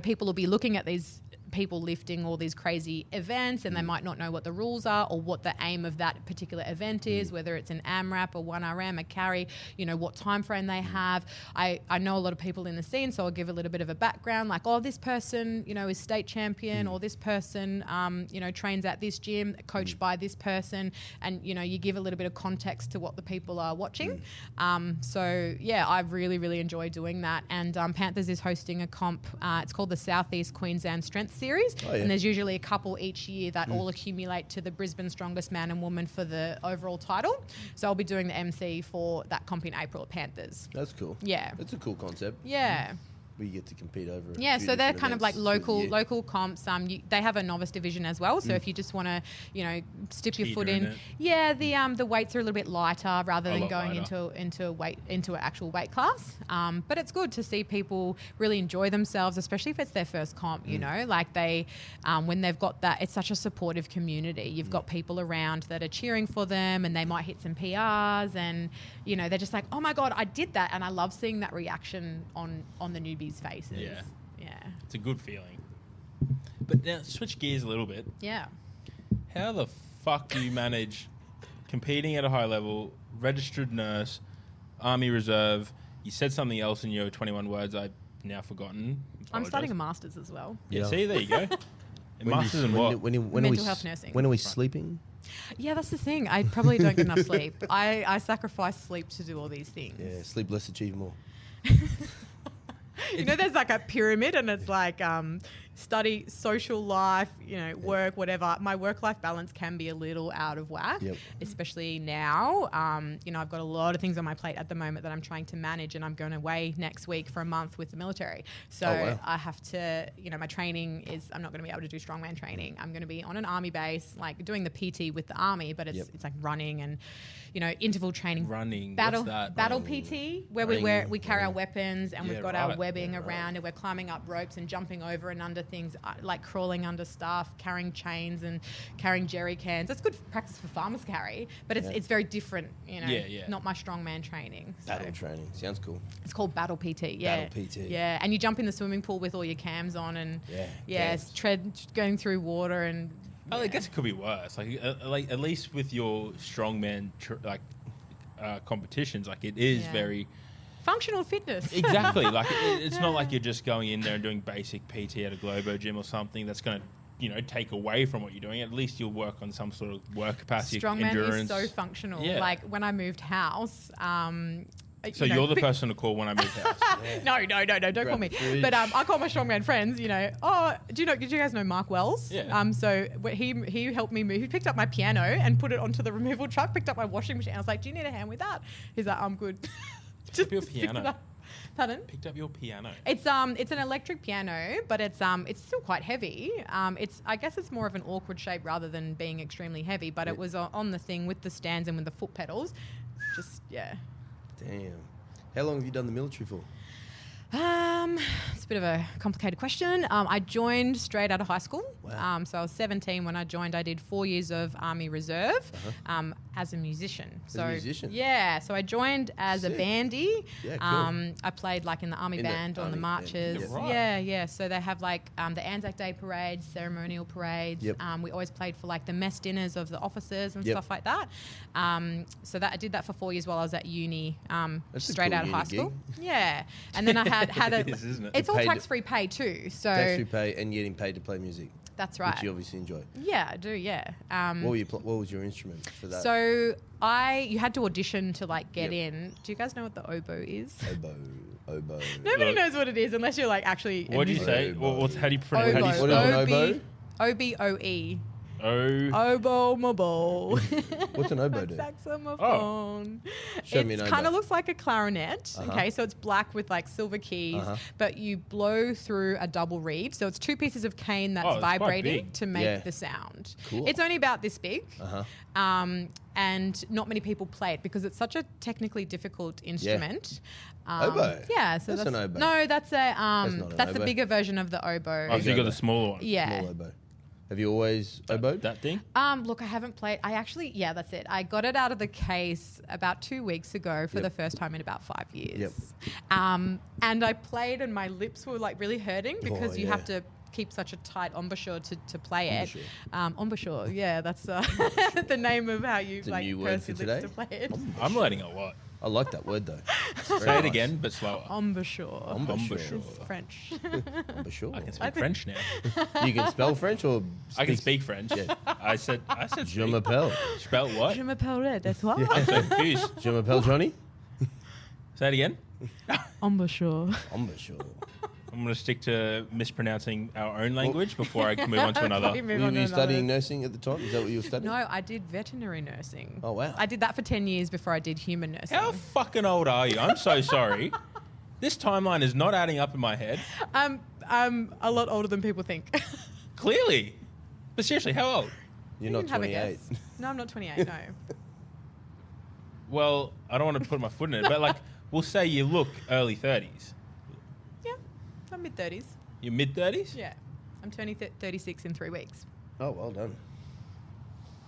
people will be looking at these people lifting all these crazy events and they might not know what the rules are or what the aim of that particular event is, whether it's an AMRAP, a 1RM, a carry, what time frame they have. I know a lot of people in the scene, so I'll give a little bit of a background, like, oh, this person, is state champion, or this person, trains at this gym, coached by this person, and, you give a little bit of context to what the people are watching. So, yeah, I really, really enjoy doing that. And Panthers is hosting a comp. It's called the Southeast Queensland Strength Series, and there's usually a couple each year that all accumulate to the Brisbane Strongest Man and Woman for the overall title. So I'll be doing the MC for that comp in April at Panthers. That's cool. Yeah. That's a cool concept. Yeah. We get to compete over. Yeah, so they're kind of like local comps. They have a novice division as well. So if you just want to, stick your foot in, the weights are a little bit lighter rather than going into an actual weight class. But it's good to see people really enjoy themselves, especially if it's their first comp. Like they, when they've got that, it's such a supportive community. You've got people around that are cheering for them, and they might hit some PRs, and they're just like, oh my god, I did that, and I love seeing that reaction on the newbies' faces. Yeah. It's a good feeling. But now, switch gears a little bit. Yeah. How the fuck do you manage competing at a high level, registered nurse, Army Reserve? You said something else in your 21 words I've now forgotten. I'm studying a master's as well. Yeah, see, there you go. Masters in what? Mental health nursing. When are we sleeping? Yeah, that's the thing. I probably don't get enough sleep. I sacrifice sleep to do all these things. Yeah, sleep less, achieve more. There's like a pyramid, and it's like study, social life, work, whatever. My work-life balance can be a little out of whack, especially now. I've got a lot of things on my plate at the moment that I'm trying to manage, and I'm going away next week for a month with the military. So I have to, my training is, I'm not going to be able to do strongman training. I'm going to be on an army base, like doing the PT with the army, but it's like running and, interval training. Running. Battle, What's that? battle PT, where we carry our weapons, and we've got our webbing around, and we're climbing up ropes and jumping over and under things, like crawling under stuff, carrying chains and carrying jerry cans. That's good practice for farmers carry, but it's very different, not my strongman training. So. Battle training. Sounds cool. It's called Battle PT, yeah. Battle PT. Yeah, and you jump in the swimming pool with all your cams on, and it's going through water, and I guess it could be worse. Like at least with your strongman competitions, like it is very functional fitness. Exactly. Like it's not like you're just going in there and doing basic PT at a Globo gym or something that's going to take away from what you're doing. At least you'll work on some sort of work capacity, strongman endurance. Is so functional. Yeah. Like when I moved house. So you're the person to call when I move house. No, don't call me. But I call my strongman friends. Did you guys know Mark Wells? Yeah. So he helped me move. He picked up my piano and put it onto the removal truck. Picked up my washing machine. I was like, "Do you need a hand with that?" He's like, "I'm good." Just your piano. Pardon? Picked up your piano. It's an electric piano, but it's still quite heavy. I guess it's more of an awkward shape rather than being extremely heavy. But it was on the thing with the stands and with the foot pedals. Just yeah. Damn. How long have you done the military for? It's a bit of a complicated question. I joined straight out of high school. Wow. So I was 17 when I joined. I did 4 years of Army Reserve as a musician. As a musician? Yeah. So I joined as a Sick. bandy. Yeah, cool. I played like in the Army In the band on the Army marches. band, yeah. Right. Yeah. So they have like the Anzac Day parades, ceremonial parades. Yep. We always played for like the mess dinners of the officers and Yep. stuff like that. So I did that for 4 years while I was at uni, That's a straight cool out of high uni school. gig. Yeah. And then I had a... It is, isn't it? It's all Paid- tax-free pay too, so Tax-free pay and getting paid to play music, that's right. which you obviously enjoy. Yeah, I do. Yeah. What was your instrument for that? So you had to audition to like get Yep. in. Do you guys know what the oboe is? Oboe. Nobody Look. knows what it is unless you're like actually. What do you say? Oboe. How do you pronounce? Oboe. How do you What is an spell? oboe? O-B-O-E. Oh. Oboe, mobile. What's an oboe do? Saxophone. Show me an It kind oboe. of looks like a clarinet. Uh-huh. Okay, so it's black with like silver keys, Uh-huh. but you blow through a double reed. So it's two pieces of cane that's Oh, it's quite vibrating big. to make Yeah. the sound. Cool. It's only about this big. Uh-huh. And not many people play it because it's such a technically difficult instrument. Oboe? Yeah, so That's an oboe. No, that's a not an that's the oboe. bigger version of the oboe. Oh, so you got the smaller one. Yeah. Small oboe. Have you always oboed? That thing. Look, I haven't played. Yeah, that's it. I got it out of the case about 2 weeks ago for Yep. the first time in about 5 years. Yep. And I played, and my lips were like really hurting because you yeah. have to keep such a tight embouchure to play it. Embouchure. Embouchure, yeah, that's the name of how you It's a like new word purse for your today. lips to play it. I'm learning a lot. I like that word though. Say it again, but slower. Embouchure. Embouchure. It's French. Embouchure. I can speak French now. You can spell French or I can speak French. Yeah. I said. Je speak. m'appelle. Spell what? Je m'appelle de toi. I'm so confused. Je m'appelle Johnny. Say it again. Embouchure. Embouchure. I'm going to stick to mispronouncing our own language before I move on to another. Before we move Were on to you studying another. nursing at the time? Is that what you were studying? No, I did veterinary nursing. Oh, wow. I did that for 10 years before I did human nursing. How fucking old are you? I'm so sorry. This timeline is not adding up in my head. I'm a lot older than people think. Clearly. But seriously, how old? You're You not can have a 28. guess. No, I'm not 28, no. Well, I don't want to put my foot in it, but like, we'll say you look early 30s. Yeah, I'm mid-30s. You're mid 30s? Yeah, I'm turning 36 in 3 weeks. Oh, well done.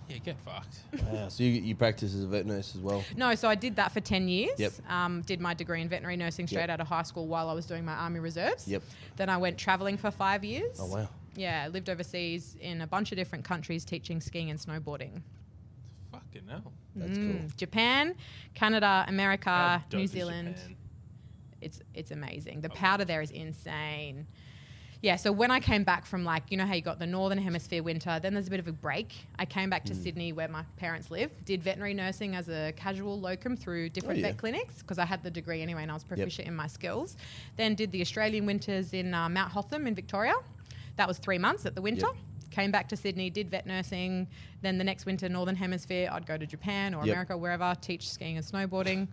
Yeah, get fucked. Wow. So you practice as a vet nurse as well? No, so I did that for 10 years. Yep. Did my degree in veterinary nursing straight Yep. out of high school while I was doing my Army Reserves. Yep. Then I went travelling for 5 years. Oh, wow. Yeah, I lived overseas in a bunch of different countries teaching skiing and snowboarding. Fucking hell. That's cool. Japan, Canada, America, How dope New is Zealand. Japan? It's amazing. The powder there is insane. Yeah, so when I came back from like, you know how you got the Northern Hemisphere winter, then there's a bit of a break. I came back to Sydney where my parents live, did veterinary nursing as a casual locum through different yeah. vet clinics because I had the degree anyway and I was proficient in my skills. Then did the Australian winters in Mount Hotham in Victoria. That was 3 months at the winter. Yep. Came back to Sydney, did vet nursing. Then the next winter, Northern Hemisphere, I'd go to Japan or Yep. America, wherever, teach skiing and snowboarding.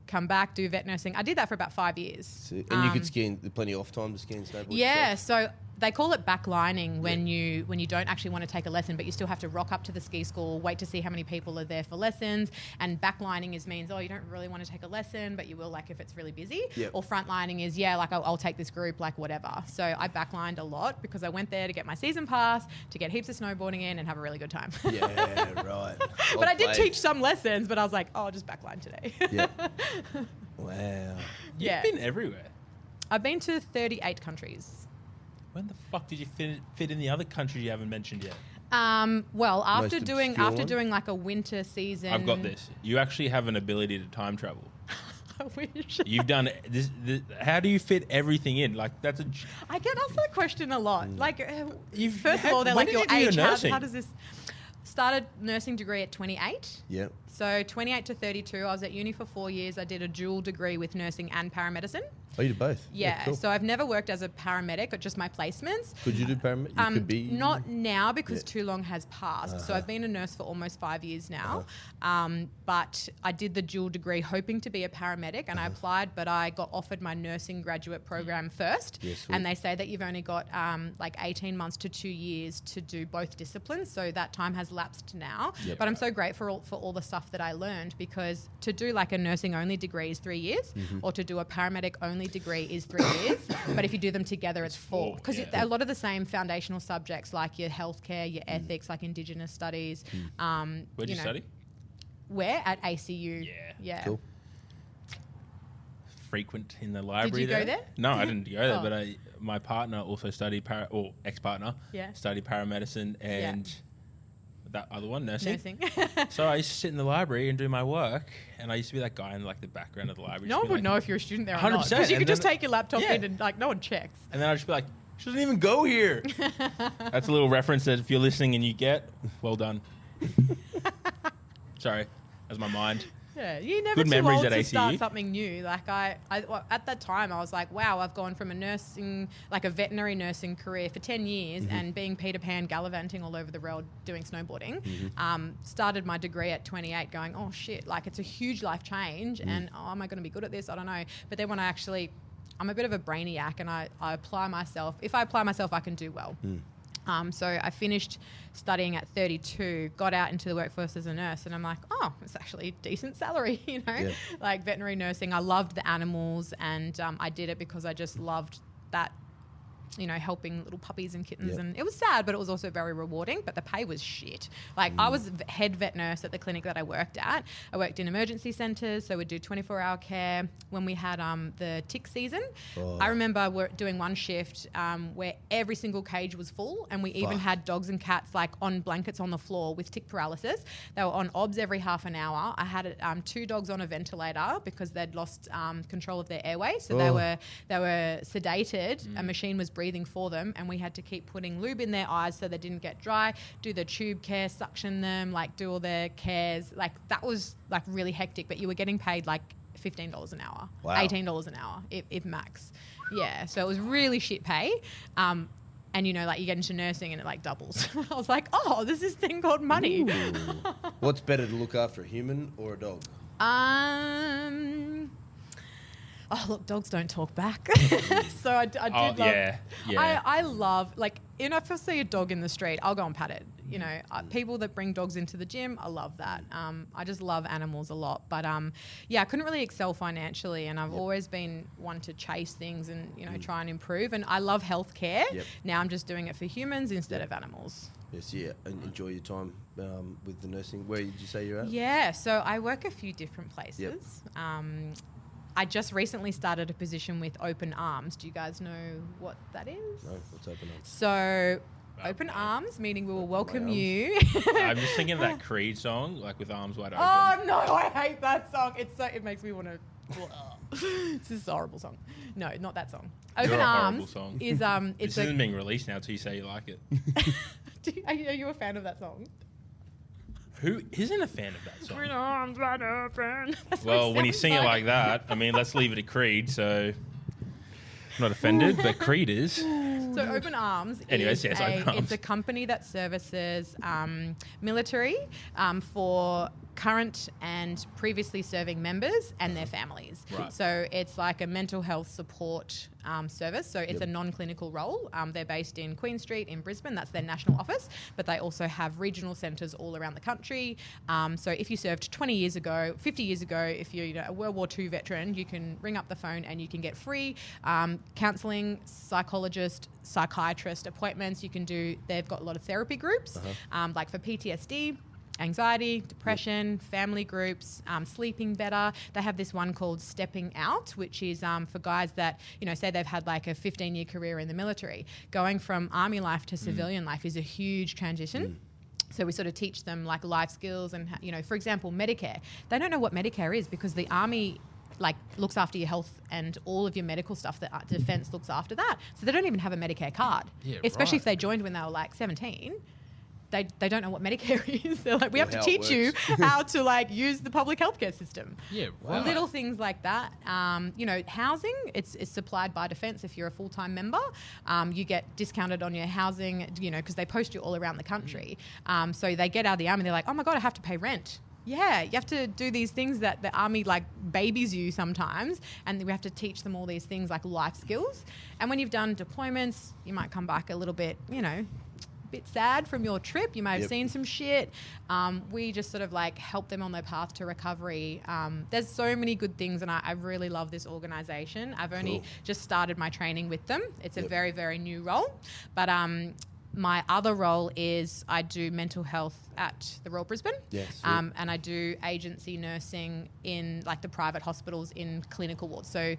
Come back, do vet nursing. I did that for about 5 years. So, and you could ski in plenty of off time to ski and snowboard? Yeah, yourself? so they call it backlining when you don't actually want to take a lesson, but you still have to rock up to the ski school, wait to see how many people are there for lessons. And backlining means you don't really want to take a lesson, but you will like if it's really busy. Yep. Or frontlining is like I'll take this group, like whatever. So I backlined a lot because I went there to get my season pass, to get heaps of snowboarding in and have a really good time. Yeah, right. But I did teach some lessons, but I was like, I'll just backline today. Yeah. Wow. Yeah. You've been everywhere. I've been to 38 countries. When the fuck did you fit in the other countries you haven't mentioned yet? Well, after Most doing obscure one? doing like a winter season, I've got this. You actually have an ability to time travel. I wish. You've done this. How do you fit everything in? Like that's a. I get asked that question a lot. Like, first of had- all, they're when like did your you do age. your nursing? How does this? Started nursing degree at 28. Yep. So 28 to 32, I was at uni for 4 years. I did a dual degree with nursing and paramedicine. Oh, you did both? Yeah, cool. so I've never worked as a paramedic, but just my placements. Could you do paramedic? You could be... Not now because too long has passed. So I've been a nurse for almost 5 years now. But I did the dual degree hoping to be a paramedic, and I applied, but I got offered my nursing graduate program first. Yeah, sweet. And they say that you've only got like 18 months to 2 years to do both disciplines. So that time has lapsed now. Yep. But I'm so grateful for all the stuff that I learned, because to do like a nursing only degree is 3 years, or to do a paramedic only degree is 3 years. But if you do them together, it's 4. Because a lot of the same foundational subjects like your healthcare, your ethics, like Indigenous studies. Where'd you study? Where? At ACU. Yeah. Cool. Frequent in the library. Did you go there? No, I didn't go there, Oh. but my partner also studied ex-partner studied paramedicine and that other one, nursing. So I used to sit in the library and do my work, and I used to be that guy in like the background of the library. No one would know if you're a student there or not. 100%, Because you and could just then- take your laptop Yeah. in and like no one checks. And then I'd just be like, she doesn't even go here. That's a little reference that if you're listening and you get, well done. Sorry, that's my mind. Yeah, you're never Good too memories old at to ACU. start something new. Like well, at that time, I was like, wow, I've gone from a nursing, like a veterinary nursing career for 10 years and being Peter Pan gallivanting all over the world doing snowboarding. Started my degree at 28 going, oh shit, like it's a huge life change and am I going to be good at this? I don't know. But then when I'm a bit of a brainiac and I apply myself. If I apply myself, I can do well. So I finished studying at 32, got out into the workforce as a nurse, and I'm like, oh, it's actually a decent salary, you know, like veterinary nursing. I loved the animals, and I did it because I just loved that, you know, helping little puppies and kittens. And it was sad, but it was also very rewarding, but the pay was shit. Like I was head vet nurse at the clinic that I worked at. I worked in emergency centres, so we'd do 24-hour care. When we had the tick season, I remember doing one shift where every single cage was full, and we even had dogs and cats like on blankets on the floor with tick paralysis. They were on OBS every half an hour. I had 2 dogs on a ventilator because they'd lost control of their airway, so they were sedated. A machine was breathing for them, and we had to keep putting lube in their eyes so they didn't get dry, do the tube care, suction them, like do all their cares. Like that was like really hectic, but you were getting paid like $15 an hour, $18 an hour if max. Yeah, so it was really shit pay. And you know, like you get into nursing and it like doubles. I was like, oh, there's this thing called money. What's better, to look after a human or a dog? Oh, look, dogs don't talk back. So I did love... Yeah. I love, like, you know, if I see a dog in the street, I'll go and pat it. You know, people that bring dogs into the gym, I love that. I just love animals a lot. But, yeah, I couldn't really excel financially, and I've always been one to chase things and, you know, try and improve. And I love healthcare. Now I'm just doing it for humans instead of animals. Yes, yeah. And enjoy your time with the nursing. Where did you say you're at? Yeah, so I work a few different places. I just recently started a position with Open Arms. Do you guys know what that is? No, what's Open Arms? So, Open Arms, meaning we will welcome you. I'm just thinking of that Creed song, like with arms wide open. Oh no, I hate that song. It makes me want to. This is a horrible song. No, not that song. Open You're a horrible Arms song. is This isn't being released now until you say you like it. Are you a fan of that song? Who isn't a fan of that song? Open arms wide open. That's what Well, when you sounds sing it like. like that, I mean, let's leave it at Creed, so I'm not offended, but Creed is. So Open Arms Anyways, is yes, Open Arms. it's a company that services military for current and previously serving members and their families. Right. So it's like a mental health support service. So it's a non-clinical role. They're based in Queen Street in Brisbane. That's their national office. But they also have regional centres all around the country. So if you served 20 years ago, 50 years ago, if you're a World War II veteran, you can ring up the phone and you can get free counselling, psychologist, psychiatrist appointments. You can do, they've got a lot of therapy groups, like for PTSD, anxiety, depression, family groups, sleeping better. They have this one called Stepping Out, which is for guys that, you know, say they've had like a 15-year career in the military. Going from army life to civilian life is a huge transition. So we sort of teach them like life skills and, you know, for example, Medicare. They don't know what Medicare is because the army like looks after your health and all of your medical stuff. That defence looks after that. So they don't even have a Medicare card, Yeah, especially right. if they joined when they were like 17. they don't know what Medicare is. They're like, we Or have to how it teach you works. how to like use the public healthcare system. Yeah, right. Little things like that. You know, housing, it's supplied by Defence if you're a full-time member. You get discounted on your housing, you know, because they post you all around the country. So they get out of the army, they're like, oh my God, I have to pay rent. Yeah, you have to do these things that the army like babies you sometimes, and we have to teach them all these things like life skills. And when you've done deployments, you might come back a little bit, you know, bit sad from your trip. You may have seen some shit. We just sort of like help them on their path to recovery. There's so many good things, and I really love this organisation. I've only just started my training with them. It's a very, very new role. But my other role is I do mental health at the Royal Brisbane. Yes. And I do agency nursing in like the private hospitals in clinical wards. So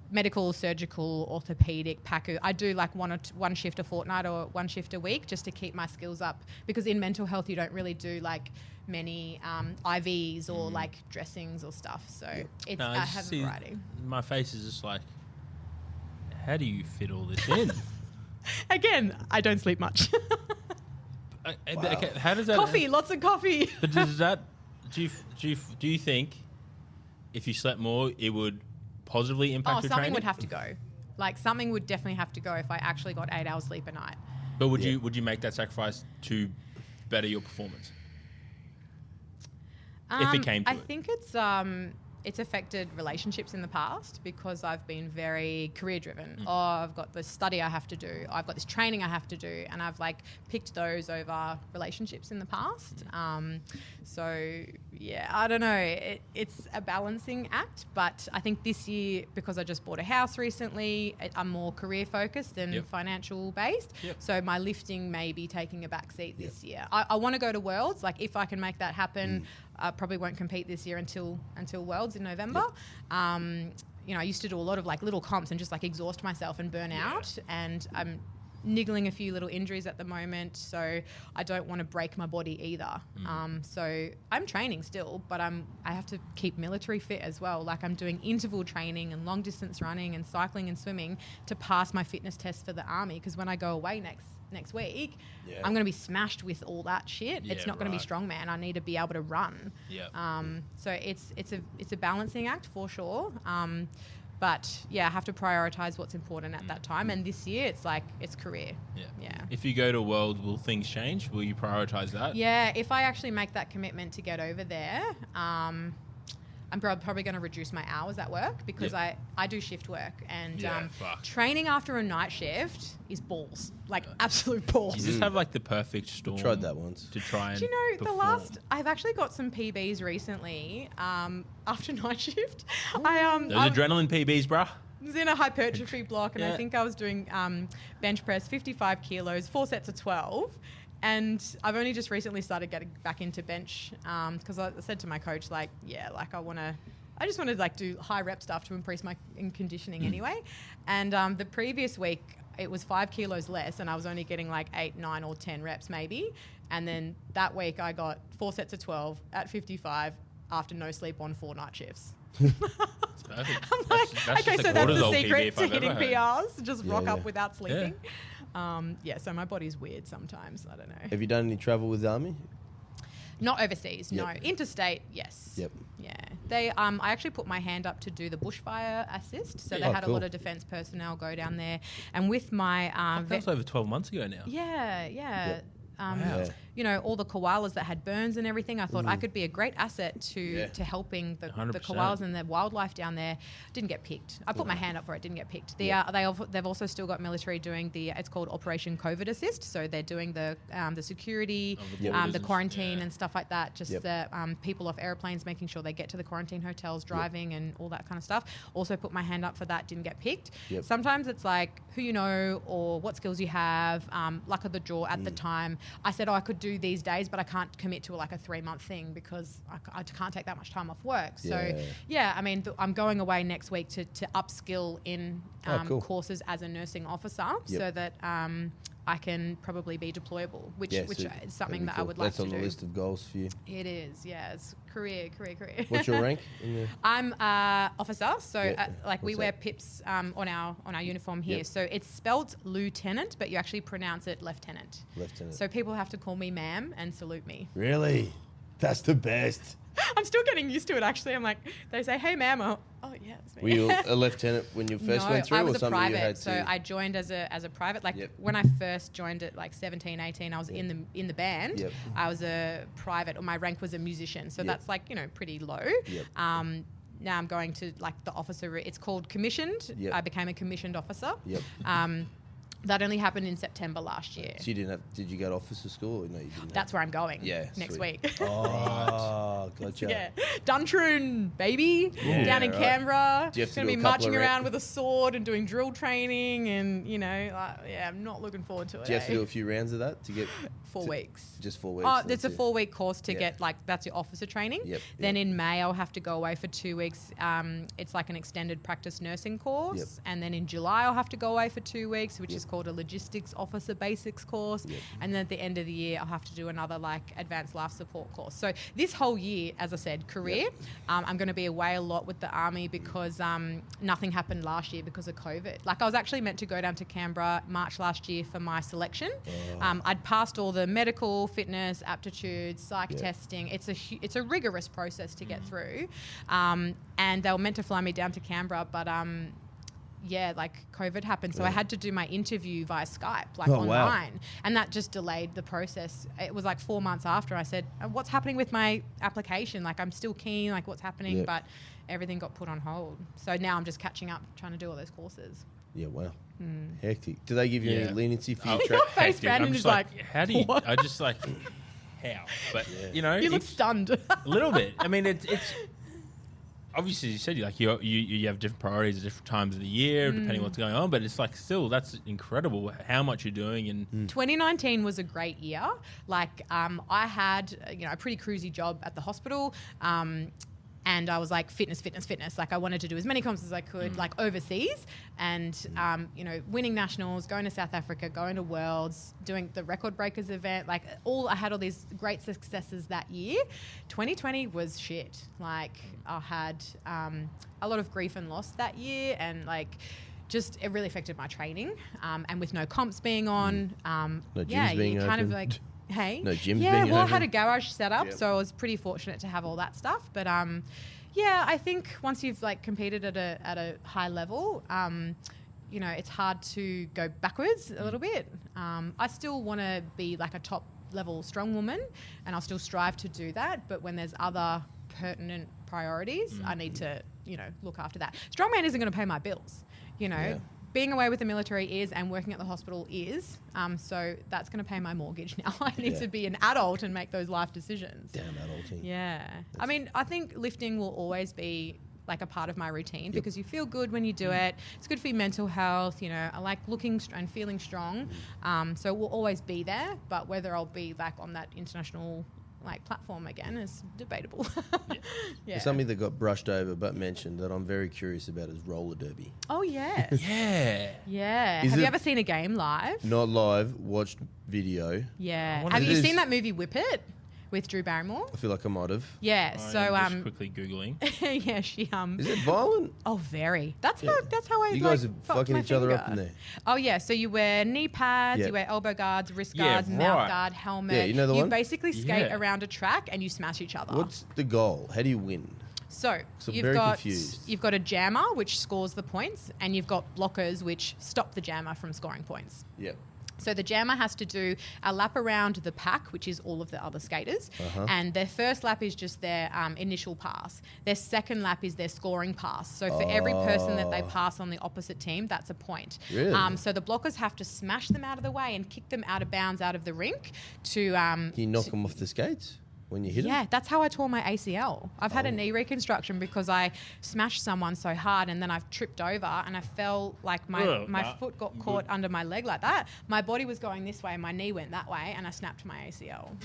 medical, surgical, orthopedic, PACU. I do like one shift a fortnight or one shift a week just to keep my skills up, because in mental health you don't really do like many IVs or like dressings or stuff. So it's I have a variety. My face is just like, how do you fit all this in? Again, I don't sleep much. Okay, how does that... Coffee, lots of coffee. But does that... Do you think if you slept more, it would positively impact your training? Something would have to go. Like, something would definitely have to go if I actually got 8 hours sleep a night. But would you make that sacrifice to better your performance? If it came to it. I think it's affected relationships in the past because I've been very career driven. Oh, I've got this study I have to do. I've got this training I have to do. And I've like picked those over relationships in the past. So yeah, I don't know. It's a balancing act, but I think this year, because I just bought a house recently, I'm more career focused than financial based. So my lifting may be taking a back seat this year. I want to go to Worlds. Like if I can make that happen, I probably won't compete this year until Worlds in November. You know, I used to do a lot of like little comps and just like exhaust myself and burn out. And I'm niggling a few little injuries at the moment, so I don't want to break my body either. So I'm training still, but I have to keep military fit as well. Like I'm doing interval training and long distance running and cycling and swimming to pass my fitness test for the army, because when I go away next week, I'm going to be smashed with all that shit. It's not going to be strongman. I need to be able to run. So it's a balancing act for sure. But yeah, I have to prioritize what's important at that time. And this year, it's career. Yeah. If you go to Worlds, will things change? Will you prioritize that? Yeah. If I actually make that commitment to get over there, I'm probably going to reduce my hours at work, because I do shift work, and training after a night shift is balls, like absolute balls. You just have like the perfect storm. Tried that once. To try and do you know, perform. I've actually got some PBs recently after night shift. Those adrenaline PBs, bruh. I was in a hypertrophy block, and I think I was doing bench press, 55 kilos, 4 sets of 12. And I've only just recently started getting back into bench, because I said to my coach, I just want to like do high rep stuff to increase my conditioning anyway. And the previous week it was 5 kilos less, and I was only getting like 8, 9 or 10 reps maybe. And then that week I got 4 sets of 12 at 55 after no sleep on 4 night shifts. That's perfect. I'm like, okay, so that's the secret to hitting PB PRs. Just rock up without sleeping. So my body's weird sometimes. I don't know. Have you done any travel with the army? Not overseas, no. Interstate, yes. Yep. Yeah. They I actually put my hand up to do the bushfire assist. So they had a lot of defence personnel go down there. And with my that was over 12 months ago now. Yeah. Yep. Wow. You know, all the koalas that had burns and everything, I thought I could be a great asset to helping the 100%. koalas and the wildlife down there. Didn't get picked. I put my hand up for it, didn't get picked. They've also still got military doing it's called Operation COVID Assist. So they're doing the security, the quarantine and stuff like that. Just the people off airplanes, making sure they get to the quarantine hotels, driving and all that kind of stuff. Also put my hand up for that, didn't get picked. Sometimes it's like who you know or what skills you have, luck of the draw at the time. I said, I could do these days, but I can't commit to like a 3-month thing because I can't take that much time off work. So I mean, I'm going away next week to upskill in courses as a nursing officer, so that I can probably be deployable, which Yeah, which super. is something That'd that be I would cool. like That's to on do. the list of goals for you. It is, yeah. It's career. What's your rank? I'm officer, so Yeah. we What's wear that? pips on our uniform here. Yep. So it's spelt lieutenant, but you actually pronounce it lieutenant. Lieutenant. So people have to call me ma'am and salute me. Really? That's the best. I'm still getting used to it. Actually, I'm like, they say, "Hey, ma'am." Oh, yeah, it's me. Were you a lieutenant when you first went through, I was or a something private. you had So to? I joined as a private. Like Yep. when I first joined at like 17, 18, I was in the band. Yep. I was a private, or my rank was a musician. So Yep. that's like, pretty low. Yep. Now I'm going to like the officer. It's called commissioned. Yep. I became a commissioned officer. Yep. That only happened in September last year. So you didn't have? Did you go to officer school? Or no, you didn't. That's where I'm going. Yeah, next sweet. week. Oh, gotcha. Yeah, Duntroon, baby, Yeah, down in right. Canberra. Do you have to Gonna do be a couple marching of around with a sword and doing drill training, and I'm not looking forward to it. Do you have to do a few rounds of that to get 4 weeks. just 4 weeks? Oh, that's it's a it. 4-week course to Yeah. get that's your officer training. Yep, Then yep. in May I'll have to go away for 2 weeks. It's like an extended practice nursing course. Yep. And then in July I'll have to go away for 2 weeks, which is called a logistics officer basics course. Yep. And then at the end of the year I'll have to do another like advanced life support course. So this whole year, as I said, career, I'm going to be away a lot with the army because nothing happened last year because of COVID. Like I was actually meant to go down to Canberra March last year for my selection. I'd passed all the medical, fitness, aptitude, psych testing. It's a rigorous process to get through. And they were meant to fly me down to Canberra, but like COVID happened. So I had to do my interview via Skype, like Oh, wow. online. And that just delayed the process. It was like 4 months after I said, what's happening with my application? Like I'm still keen, like what's happening? Yep. But everything got put on hold. So now I'm just catching up, trying to do all those courses. Yeah, wow. Hectic. Do they give you Yeah. any leniency for your Your track? face, Hectic. Brandon, I'm is just like, how do you? what? I just like how, but You look it's stunned. a little bit. I mean, it's obviously you said you have different priorities at different times of the year depending on what's going on, but it's like still that's incredible how much you're doing and 2019 was a great year. Like I had a pretty cruisy job at the hospital. And I was like fitness. Like I wanted to do as many comps as I could, like overseas, and winning nationals, going to South Africa, going to Worlds, doing the Record Breakers event. Like I had all these great successes that year. 2020 was shit. Like I had a lot of grief and loss that year, and like just it really affected my training. And with no comps being on, No gyms being you kind of open. like. Hey, No gyms yeah. being Well, I had open. a garage set up, Yep. so I was pretty fortunate to have all that stuff. But I think once you've like competed at a high level, it's hard to go backwards a little bit. I still want to be like a top level strong woman, and I'll still strive to do that. But when there's other pertinent priorities, I need to look after that. Strongman isn't going to pay my bills, Yeah. Being away with the military is, and working at the hospital is. So that's going to pay my mortgage now. I need Yeah. to be an adult and make those life decisions. Damn adulting. Yeah. I mean, I think lifting will always be like a part of my routine because you feel good when you do it. It's good for your mental health. I like looking and feeling strong. So it will always be there, but whether I'll be like on that international platform again is debatable. Yeah. Something that got brushed over but mentioned that I'm very curious about is roller derby. Oh, yes. yeah. Yeah. Is Have you it- ever seen a game live? Not live, watched video. Yeah. wonder Have if you it is- seen that movie Whip It with Drew Barrymore? I feel like I might have. Yeah. I So am just quickly googling. yeah, she Is it violent? Oh, very. That's how I. You guys are fucked fucking my each other up finger. in there. Oh yeah. So you wear knee pads, Yeah. you wear elbow guards, wrist Yeah, guards, mouth right. guard, helmet. Yeah, you know the You one? basically skate Yeah. around a track and you smash each other. What's the goal? How do you win? So I'm you've very got confused. you've got a jammer which scores the points, and you've got blockers which stop the jammer from scoring points. Yep. So the jammer has to do a lap around the pack, which is all of the other skaters. Uh-huh. And their first lap is just their initial pass. Their second lap is their scoring pass. So for every person that they pass on the opposite team, that's a point. Really? So the blockers have to smash them out of the way and kick them out of bounds out of the rink to... Can you knock them off the skates when you hit Yeah, them? that's how I tore my ACL. I've had a knee reconstruction because I smashed someone so hard and then I've tripped over and I fell, like my foot got caught under my leg like that. My body was going this way and my knee went that way and I snapped my ACL.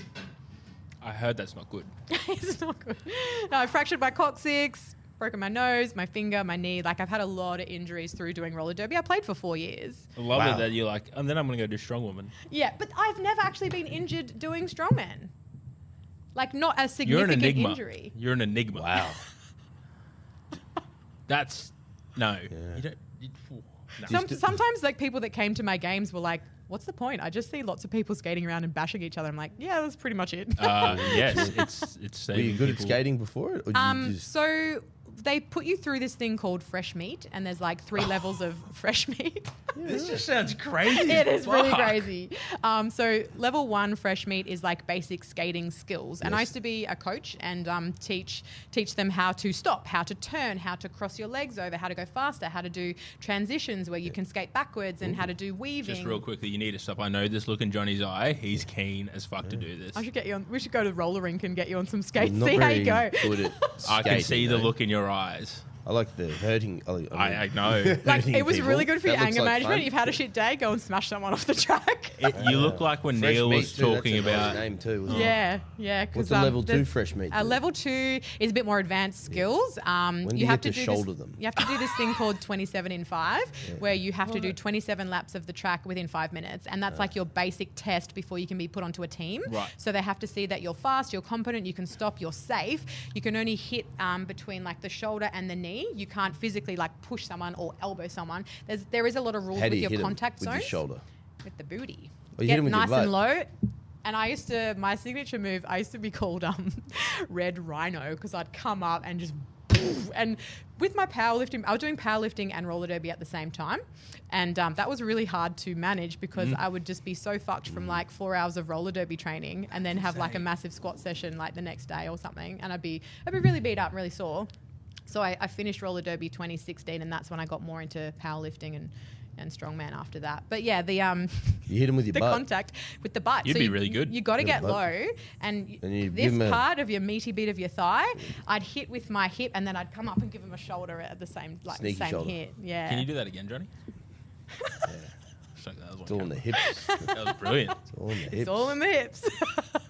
I heard that's not good. It's not good. No, I fractured my coccyx, broken my nose, my finger, my knee. Like I've had a lot of injuries through doing roller derby. I played for 4 years. I love Wow. it that you're like, and then I'm going to go do strongwoman. Yeah, but I've never actually been injured doing strongman. Like not a You're an significant enigma. injury. You're an enigma. Wow. That's no. Yeah. You don't. No. Sometimes like people that came to my games were like, what's the point? I just see lots of people skating around and bashing each other. I'm like, yeah, that's pretty much it. Yes, it's Were saving you good at people. skating before it? Or did you just... So they put you through this thing called fresh meat, and there's like 3 levels of fresh meat. This just sounds crazy. It is really Fuck. crazy. So level 1 fresh meat is like basic skating skills. And I Yes. used to be a coach and teach them how to stop, how to turn, how to cross your legs over, how to go faster, how to do transitions where you can skate backwards and how to do weaving. Just real quickly, you need to stop. I know this look in Johnny's eye. He's keen as fuck to do this. I should get you on. We should go to the roller rink and get you on some skates. I'm not See how you very go. good at I can skating, see the though. look in your eyes. I like the hurting. I know. Like hurting it was people. really good for That your looks anger like management. fun. You've had a shit day, go and smash someone off the track. You look like when Fresh Neil meat was too, that's talking a nice about. name too. Isn't it? Yeah. What's a level 2 fresh meat? A do? level 2 is a bit more advanced skills. When do you you have get to to do shoulder this, them? You have to do this thing called 27 in 5, where you have to do 27 laps of the track within 5 minutes, and that's like your basic test before you can be put onto a team. Right. So they have to see that you're fast, you're competent, you can stop, you're safe. You can only hit between like the shoulder and the knee. You can't physically like push someone or elbow someone. There is a lot of rules How do with you your hit 'em contact with zones. your shoulder? With the booty. Oh, you hit Get 'em with your nice and butt. low. And my signature move, I used to be called Red Rhino because I'd come up and just and with my powerlifting, I was doing powerlifting and roller derby at the same time. And that was really hard to manage because I would just be so fucked from like 4 hours of roller derby training and then have like a massive squat session like the next day or something. And I'd be really beat up and really sore. So I finished roller derby 2016, and that's when I got more into powerlifting and strongman after that. But yeah, the You hit him with your the butt. contact with the butt. You'd be really good. You got to With get the butt. low, and you this give 'em a- part of your meaty bit of your thigh, I'd hit with my hip, and then I'd come up and give him a shoulder at the same Sneaky same shoulder. hit. Yeah. Can you do that again, Johnny? Fuck, that was It's all in one the count. hips. That was brilliant. It's all in the hips. It's all in the hips.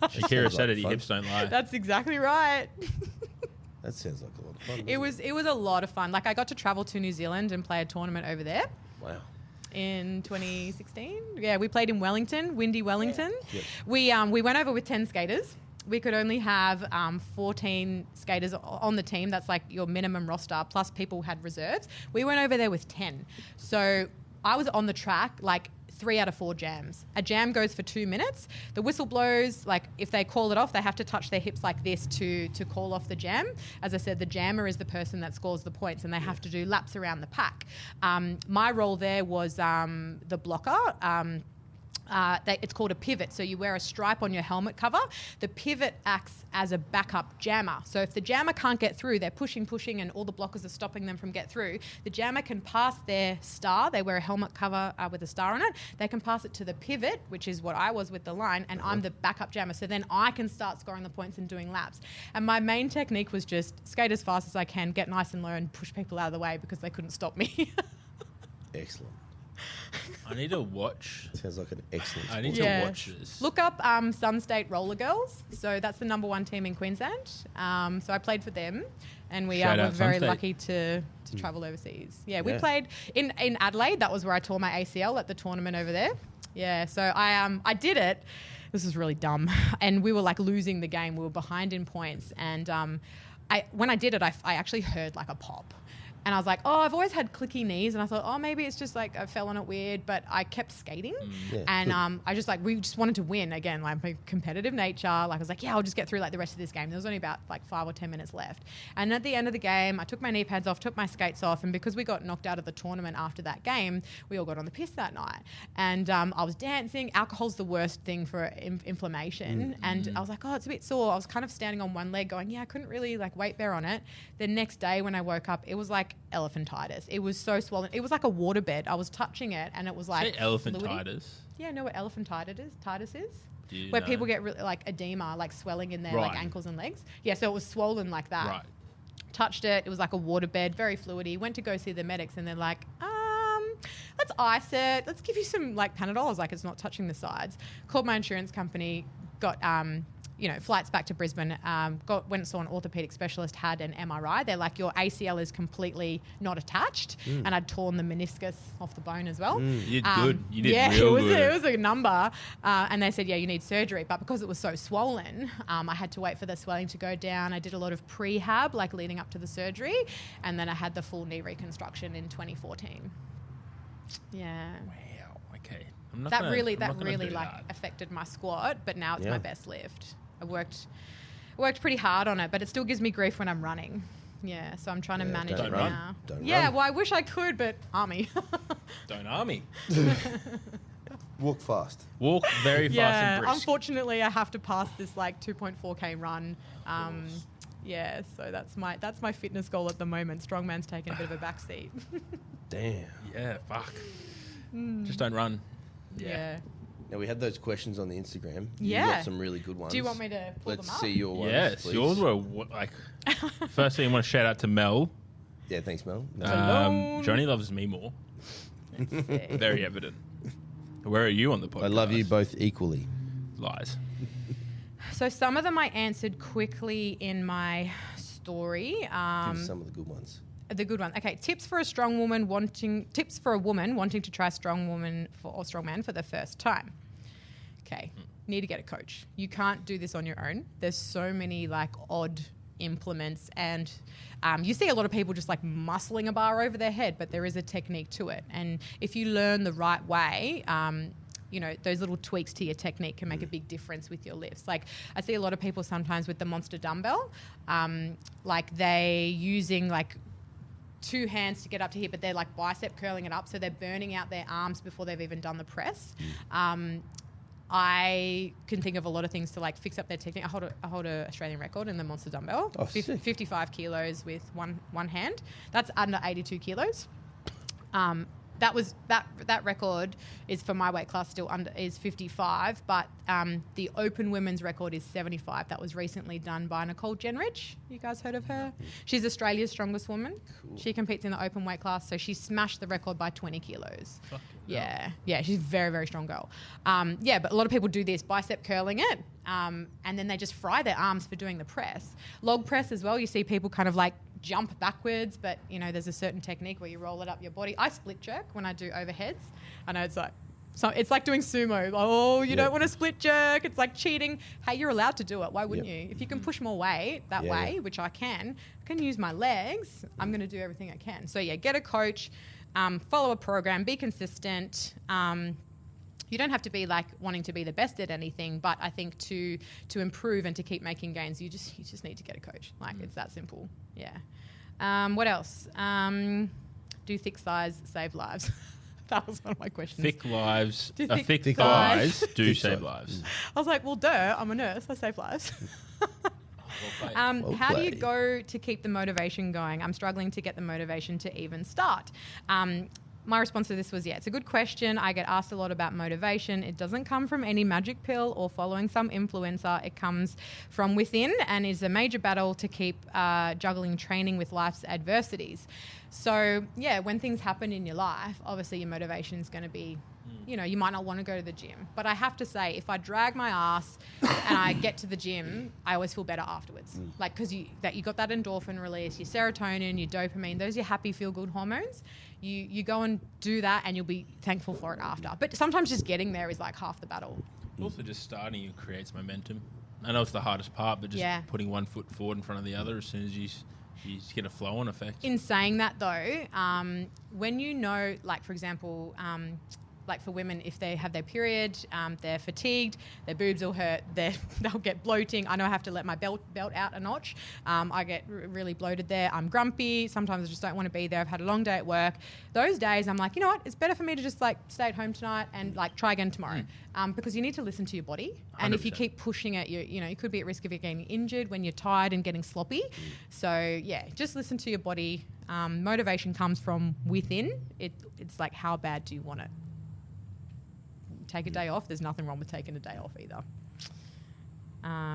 Shakira sounds said like it. Your fun. hips don't lie. That's exactly right. That sounds like a lot of fun. It doesn't was a lot of fun. Like I got to travel to New Zealand and play a tournament over there. Wow. In 2016. Yeah, we played in Wellington, windy Wellington. Yep. We went over with 10 skaters. We could only have 14 skaters on the team. That's like your minimum roster, plus people had reserves. We went over there with 10. So I was on the track like 3 out of 4 jams. A jam goes for 2 minutes. The whistle blows, like if they call it off, they have to touch their hips like this to call off the jam. As I said, the jammer is the person that scores the points, and they have to do laps around the pack. My role there was the blocker. It's called a pivot. So you wear a stripe on your helmet cover. The pivot acts as a backup jammer. So if the jammer can't get through, they're pushing, and all the blockers are stopping them from get through. The jammer can pass their star. They wear a helmet cover with a star on it. They can pass it to the pivot, which is what I was with the line, and I'm the backup jammer. So then I can start scoring the points and doing laps. And my main technique was just skate as fast as I can, get nice and low, and push people out of the way because they couldn't stop me. Excellent. I need to watch. Sounds like an excellent I sport. need Yeah. to watch this. Look up Sun State Roller Girls. So that's the #1 team in Queensland. So I played for them, and we Shout were out Sun very State. lucky to travel overseas. Yeah, we Yeah. played in Adelaide. That was where I tore my ACL at the tournament over there. Yeah, so I did it. This is really dumb, and we were like losing the game. We were behind in points, and when I did it, I actually heard like a pop. And I was like, oh, I've always had clicky knees. And I thought, oh, maybe it's just like I fell on it weird. But I kept skating. Yeah, And we just wanted to win again, like my competitive nature. Like I was like, yeah, I'll just get through like the rest of this game. There was only about like 5 or 10 minutes left. And at the end of the game, I took my knee pads off, took my skates off. And because we got knocked out of the tournament after that game, we all got on the piss that night. And I was dancing. Alcohol's the worst thing for inflammation. And I was like, oh, it's a bit sore. I was kind of standing on one leg going, yeah, I couldn't really like weight bear on it. The next day when I woke up, it was like elephantitis. It was so swollen. It was like a waterbed. I was touching it and it was like Say elephantitis. fluidy. Yeah, know what elephantitis is? Do you Where know? people get really, like edema, like swelling in their Right. like ankles and legs. Yeah, so it was swollen like that. Right. Touched it. It was like a waterbed, very fluidy. Went to go see the medics and they're like, let's ice it. Let's give you some like Panadol. I was like, it's not touching the sides. Called my insurance company, got flights back to Brisbane, went and saw an orthopedic specialist, had an MRI. They're like, your ACL is completely not attached, and I'd torn the meniscus off the bone as well. You did good. You did yeah, real good. It was a number. And they said, yeah, you need surgery. But because it was so swollen, I had to wait for the swelling to go down. I did a lot of prehab, like leading up to the surgery. And then I had the full knee reconstruction in 2014. Yeah. Wow. Okay. I'm not That gonna- really I'm not gonna do like that. affected my squat, but now it's Yeah. my best lift. I worked pretty hard on it, but it still gives me grief when I'm running. Yeah, so I'm trying to manage don't it run. now. Don't yeah, run. well, I wish I could, but army. Don't army. Walk fast. Walk very fast yeah, and brisk. unfortunately, I have to pass this like 2.4K run. Yeah, so that's my fitness goal at the moment. Strongman's taking a bit of a backseat. Damn. Yeah, fuck. Just don't run. Yeah. Now, we had those questions on the Instagram. Yeah. You got some really good ones. Do you want me to pull Let's them up? see your ones, Yes, please. yours were like. Firstly, I want to shout out to Mel. Yeah, thanks, Mel. Hello. Johnny loves me more. Let's see. Very evident. Where are you on the podcast? I love you both equally. Lies. So some of them I answered quickly in my story. Give us some of the good ones. The good one. Okay, tips for a woman wanting to try strongman for the first time. Okay, need to get a coach. You can't do this on your own. There's so many like odd implements, and you see a lot of people just like muscling a bar over their head, but there is a technique to it. And if you learn the right way, those little tweaks to your technique can make a big difference with your lifts. Like I see a lot of people sometimes with the monster dumbbell, like they using like 2 hands to get up to here, but they're like bicep curling it up, so they're burning out their arms before they've even done the press. I can think of a lot of things to like fix up their technique. I hold a Australian record in the monster dumbbell, Oh, sick. 55 kilos with one hand. That's under 82 kilos. That record is for my weight class is 55, but the open women's record is 75. That was recently done by Nicole Jenrich. You guys heard of her? She's Australia's strongest woman. Cool. She competes in the open weight class, so she smashed the record by 20 kilos. Fucking Yeah, she's a very, very strong girl. But a lot of people do this, bicep curling it, and then they just fry their arms for doing the press. Log press as well, you see people kind of like jump backwards, but there's a certain technique where you roll it up your body. I split jerk when I do overheads. I know it's like doing sumo. Oh, you don't want to split jerk. It's like cheating. Hey, you're allowed to do it. Why wouldn't you? If you can push more weight that way, which I can use my legs, I'm going to do everything I can. So yeah, get a coach, follow a program, be consistent. You don't have to be like wanting to be the best at anything, but I think to improve and to keep making gains, you just need to get a coach. Like it's that simple. Yeah. What else? Do thick thighs save lives? That was one of my questions. Thick lives. Do Thick thick thighs thighs. do Thick save thighs. lives. I was like, well, duh, I'm a nurse. I save lives. Well How do you played. go to keep the motivation going? I'm struggling to get the motivation to even start. My response to this was, it's a good question. I get asked a lot about motivation. It doesn't come from any magic pill or following some influencer. It comes from within and is a major battle to keep juggling training with life's adversities. So, when things happen in your life, obviously your motivation is going to be, you might not want to go to the gym. But I have to say, if I drag my ass and I get to the gym, I always feel better afterwards. Like, because you got that endorphin release, your serotonin, your dopamine, those are your happy, feel-good hormones. You go and do that and you'll be thankful for it after. But sometimes just getting there is like half the battle. Also, just starting it creates momentum. I know it's the hardest part, but just putting one foot forward in front of the other as soon as you just get a flow-on effect. In saying that though, when like for example, like for women, if they have their period, they're fatigued, their boobs will hurt, they'll get bloating. I know I have to let my belt out a notch. I get really bloated there. I'm grumpy. Sometimes I just don't want to be there. I've had a long day at work. Those days I'm like, you know what? It's better for me to just like stay at home tonight and like try again tomorrow. Because you need to listen to your body. And if you 100%. keep pushing it, you could be at risk of getting injured when you're tired and getting sloppy. So just listen to your body. Motivation comes from within. It's like, how bad do you want it? Take a day off. There's nothing wrong with taking a day off either.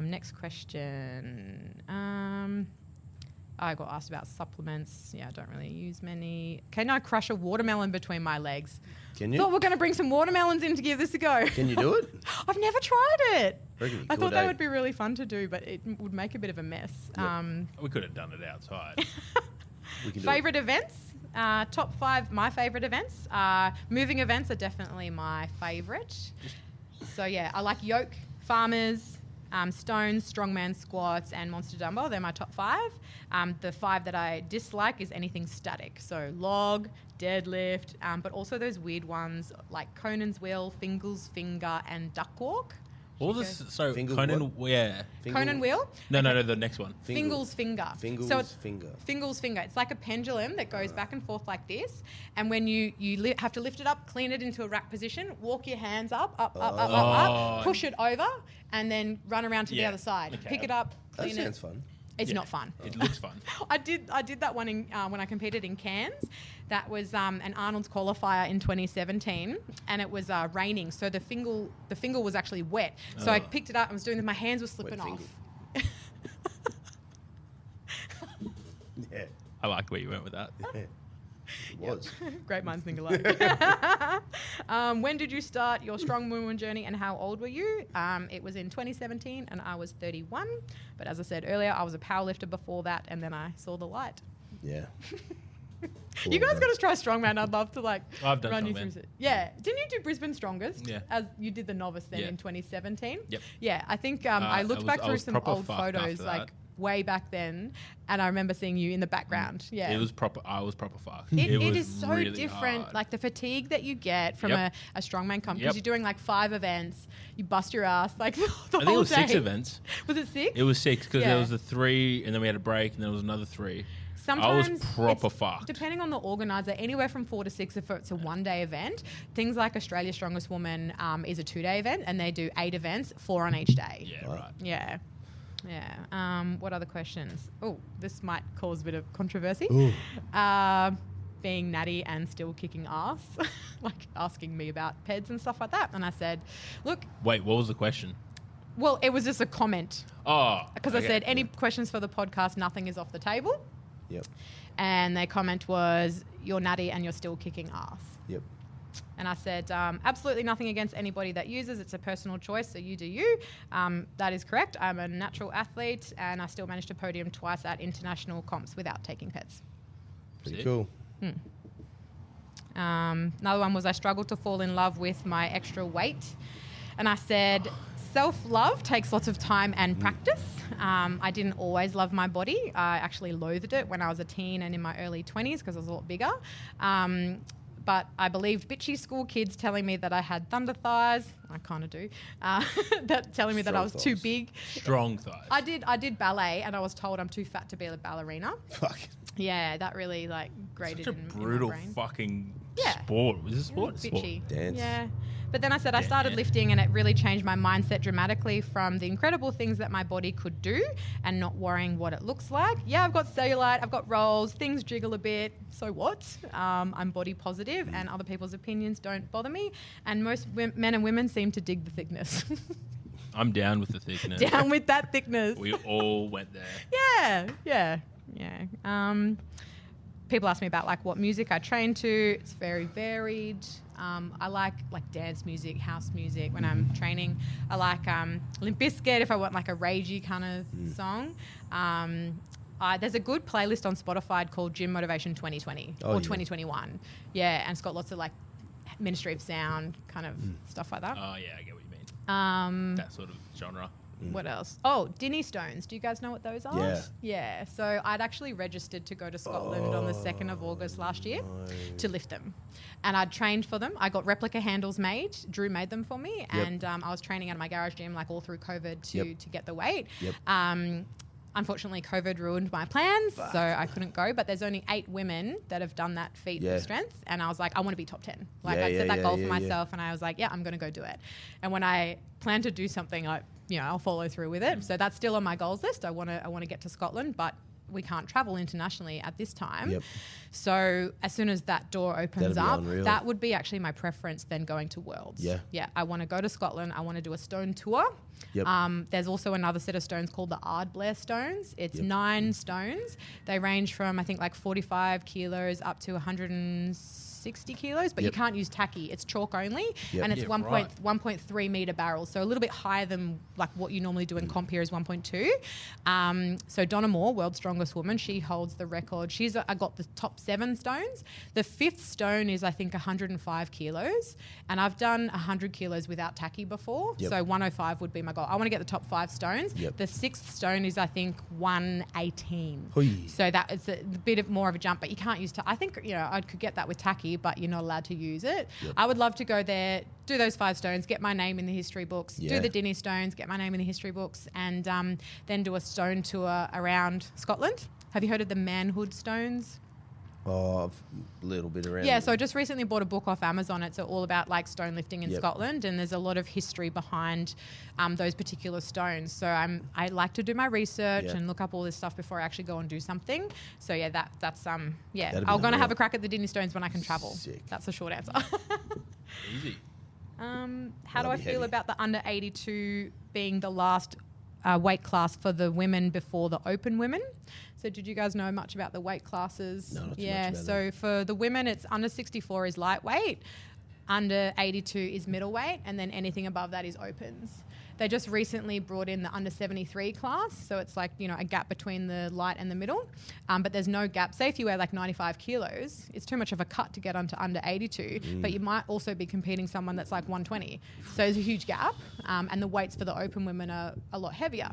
Next question. I got asked about supplements. I don't really use many. Can I crush a watermelon between my legs? Can you? Thought we're going to bring some watermelons in to give this a go. Can you do it? I've never tried it. reckon you I could, thought that eh? would be really fun to do, but it would make a bit of a mess. Yep. We could have done it outside. We can do Favorite events? Top 5, my favorite events. Moving events are definitely my favorite. So yeah, I like yoke, farmers, stones, strongman squats, and monster dumbbell. They're my top 5. The 5 that I dislike is anything static. So log, deadlift, but also those weird ones like Conan's wheel, Fingal's finger, and duck walk. All this, so Fingal Conan, yeah. Conan wheel? No, the next one. Fingal's finger. Fingal's So it's finger. Fingal's finger. It's like a pendulum that goes back and forth like this. And when you have to lift it up, clean it into a rack position, walk your hands up, push it over, and then run around to the Yeah. other side. Okay. Pick it up, That clean it. sounds fun. It's Yeah. not fun. It looks fun. I did that one when I competed in Cairns. That was an Arnold's qualifier in 2017, and it was raining, so the finger was actually wet. So I picked it up and was doing my hands were slipping Wet off. Yeah. I like where you went with that. It was. Great minds think alike. When did you start your strong woman journey, and how old were you? It was in 2017, and I was 31. But as I said earlier, I was a powerlifter before that, and then I saw the light. Yeah. You guys got to try strongman. I'd love to I've done run you strongman. through it. Yeah, didn't you do Brisbane Strongest? Yeah. As you did the novice then Yeah. in 2017. Yep. Yeah, I think I looked back I through was some proper old fucked photos after like that. way back then, and I remember seeing you in the background. Yeah, It was proper. I was proper fucked. It was is so really different. hard. Like the fatigue that you get from Yep. a strongman comp, because Yep. you're doing like 5 events, you bust your ass like the I whole think it was day. 6 events. Was it 6? It was 6 because Yeah. there was the 3, and then we had a break, and then there was another 3. Sometimes I was proper it's- fucked. Depending on the organizer, anywhere from 4 to 6 if it's a one-day event. Things like Australia's Strongest Woman is a 2-day event, and they do 8 events, 4 on each day. Yeah, Wow. right. Yeah. What other questions? Oh, this might cause a bit of controversy. Ooh. Being natty and still kicking ass, like asking me about peds and stuff like that. And I said, look, Wait, what was the question? well, it was just a comment. Oh, Because okay. I said, any questions for the podcast, nothing is off the table. Yep. And their comment was, you're natty and you're still kicking ass. Yep. And I said, absolutely nothing against anybody that uses. It's a personal choice, so you do you. That is correct. I'm a natural athlete, and I still managed to podium twice at international comps without taking peds. Pretty Sick. cool. Another one was I struggled to fall in love with my extra weight. And I said, self-love takes lots of time and practice. I didn't always love my body. I actually loathed it when I was a teen and in my early 20s because I was a lot bigger. But I believed bitchy school kids telling me that I had thunder thighs. I kind of do. Telling me that I was Strong too thighs. big. Strong thighs. I did ballet, and I was told I'm too fat to be a ballerina. Fuck. Yeah, that really grated Such a in brutal my brain. fucking Yeah. sport. Was this sport? Bitchy. Dance. Yeah. But then I said I started Yeah. lifting, and it really changed my mindset dramatically from the incredible things that my body could do and not worrying what it looks like. Yeah, I've got cellulite, I've got rolls, things jiggle a bit. So what? I'm body positive, and other people's opinions don't bother me. And most men and women seem to dig the thickness. I'm down with the thickness. Down with that thickness. We all went there. Yeah. People ask me about like what music I train to. It's very varied. I like dance music, house music when I'm training. I like Limp Bizkit if I want like a ragey kind of song. There's a good playlist on Spotify called Gym Motivation 2020 or 2021. Yeah, and it's got lots of like Ministry of Sound kind of stuff like that. Oh, yeah, I get what you mean. That sort of genre. What else? Oh, Dinny Stones. Do you guys know what those are? Yeah. Yeah. So I'd actually registered to go to Scotland on the 2nd of August last year to lift them. And I'd trained for them. I got replica handles made. Drew made them for me. Yep. And I was training at my garage gym like all through COVID to get the weight. Yep. Unfortunately, COVID ruined my plans, so I couldn't go. But there's only 8 women that have done that feat of strength. And I was like, I want to be top 10. Like I set that goal for myself, and I was like, yeah, I'm going to go do it. And when I plan to do something, I'll follow through with it. So that's still on my goals list. I want to get to Scotland, but we can't travel internationally at this time. Yep. So as soon as that door opens That'd be up, unreal. that would be actually my preference than going to Worlds. Yeah. Yeah, I want to go to Scotland. I want to do a stone tour. Yep. There's also another set of stones called the Ardblair stones. It's Yep. 9 stones. They range from, I think, like 45 kilos up to 160 60 kilos, but you can't use tacky. It's chalk only, Yep. and it's Yeah, 1.3 meter barrels, so a little bit higher than like what you normally do in comp here is 1.2. So Donna Moore, world's strongest woman, she holds the record. I got the top 7 stones. The 5th stone is I think 105 kilos, and I've done 100 kilos without tacky before. Yep. So 105 would be my goal. I want to get the top 5 stones. Yep. The 6th stone is I think 118. Hoi. So that it's a bit more of a jump, but you can't use. I think I could get that with tacky, but you're not allowed to use it. Yep. I would love to go there, do those 5 stones, get my name in the history books, Yeah. do the Dinny stones, get my name in the history books, and then do a stone tour around Scotland. Have you heard of the manhood stones? Oh, a little bit around. Yeah, so I just recently bought a book off Amazon. It's all about like stone lifting in Yep. Scotland, and there's a lot of history behind those particular stones. So I like to do my research Yeah. and look up all this stuff before I actually go and do something. So yeah, that's That'd be I'm gonna unreal. have a crack at the Dinny stones when I can travel. Sick. That's the short answer. Easy. How do I That'd be feel heavy. about the under 82 being the last weight class for the women before the open women? So did you guys know much about the weight classes? No, not too yeah, much about so for the women, it's under 64 is lightweight, under 82 is middleweight, and then anything above that is opens. They just recently brought in the under 73 class, so it's like, a gap between the light and the middle, but there's no gap. Say if you weigh like 95 kilos, it's too much of a cut to get onto under 82, but you might also be competing someone that's like 120. So there's a huge gap, and the weights for the open women are a lot heavier.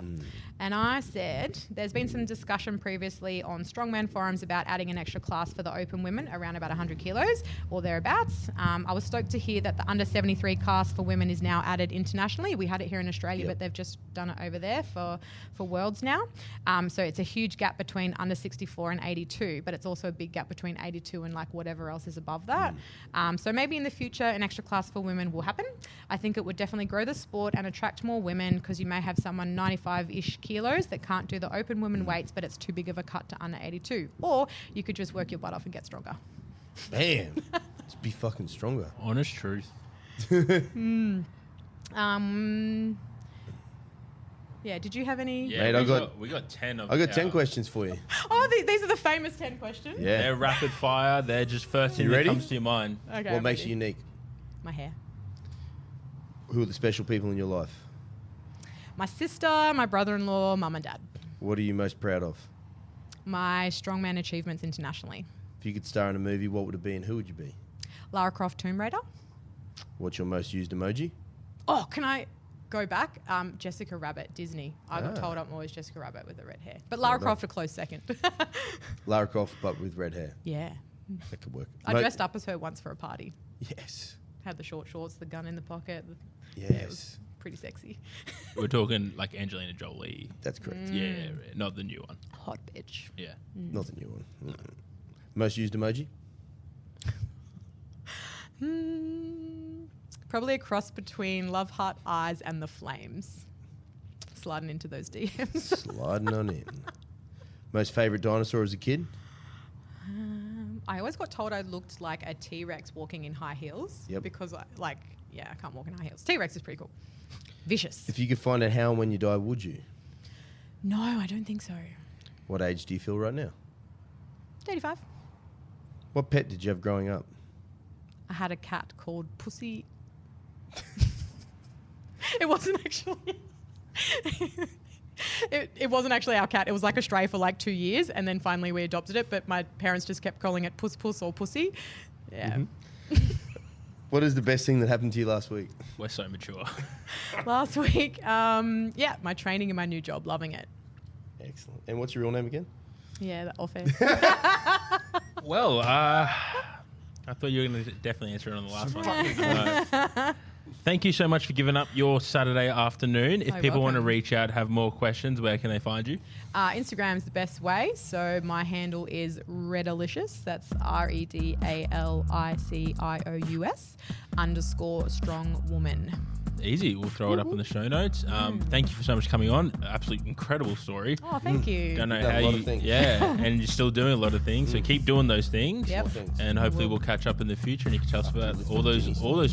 And I said, there's been some discussion previously on strongman forums about adding an extra class for the open women around about 100 kilos or thereabouts. I was stoked to hear that the under 73 class for women is now added internationally. We had it here in Australia, Yep. but they've just done it over there for Worlds now. So it's a huge gap between under 64 and 82, but it's also a big gap between 82 and like whatever else is above that. So maybe in the future, an extra class for women will happen. I think it would definitely grow the sport and attract more women, because you may have someone 95-ish kilos that can't do the open women weights, but it's too big of a cut to under 82. Or you could just work your butt off and get stronger. Bam. Let's be fucking stronger. Honest truth. Yeah, did you have any? Yeah, Mate, we got 10 of I got 10 our- questions for you. Oh, these are the famous 10 questions. Yeah. They're rapid fire. They're just first thing You that ready? comes to your mind. Okay. What I'm makes ready. you unique? My hair. Who are the special people in your life? My sister, my brother-in-law, mum and dad. What are you most proud of? My strongman achievements internationally. If you could star in a movie, what would it be and who would you be? Lara Croft Tomb Raider. What's your most used emoji? Oh, can I go back? Jessica Rabbit, Disney. I got Ah. told I'm always Jessica Rabbit with the red hair. But Lara done. Croft a close second. Lara Croft, but with red hair. Yeah. That could work. I dressed up as her once for a party. Yes. Had the short shorts, the gun in the pocket. Yes. Yeah, it was pretty sexy. We're talking like Angelina Jolie. That's correct. Yeah, not the new one. Hot bitch. Yeah. Not the new one. Most used emoji? Probably a cross between love heart eyes and the flames. Sliding into those DMs. Sliding on in. Most favourite dinosaur as a kid? I always got told I looked like a T-Rex walking in high heels. Yep. Because I can't walk in high heels. T-Rex is pretty cool. Vicious. If you could find out how and when you die, would you? No, I don't think so. What age do you feel right now? 35. What pet did you have growing up? I had a cat called Pussy. It wasn't actually... It wasn't actually our cat. It was like a stray for like 2 years, and then finally we adopted it, but my parents just kept calling it Puss Puss or Pussy. Yeah. What is the best thing that happened to you last week? We're so mature. Last week, my training in my new job, loving it. Excellent. And what's your real name again? Yeah, that all fair. Well, I thought you were going to definitely answer it on the last one. Thank you so much for giving up your Saturday afternoon. If You're people want to welcome. reach out, have more questions, where can they find you? Instagram's the best way. So my handle is Redalicious. That's REDALICIOUS_strongwoman. Easy. We'll throw it up in the show notes. Thank you for so much coming on. Absolutely incredible story. Oh, thank you. Don't know Done how a lot you, of things. yeah, and you're still doing a lot of things. So keep doing those things. Yep. More things. And hopefully we'll catch up in the future, and you can tell us about all those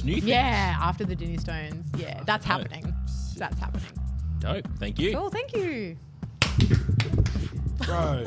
new things. Yeah, after the Dinny Stones. Yeah, that's happening. That's happening. Dope. Thank you. Cool, thank you. Bro.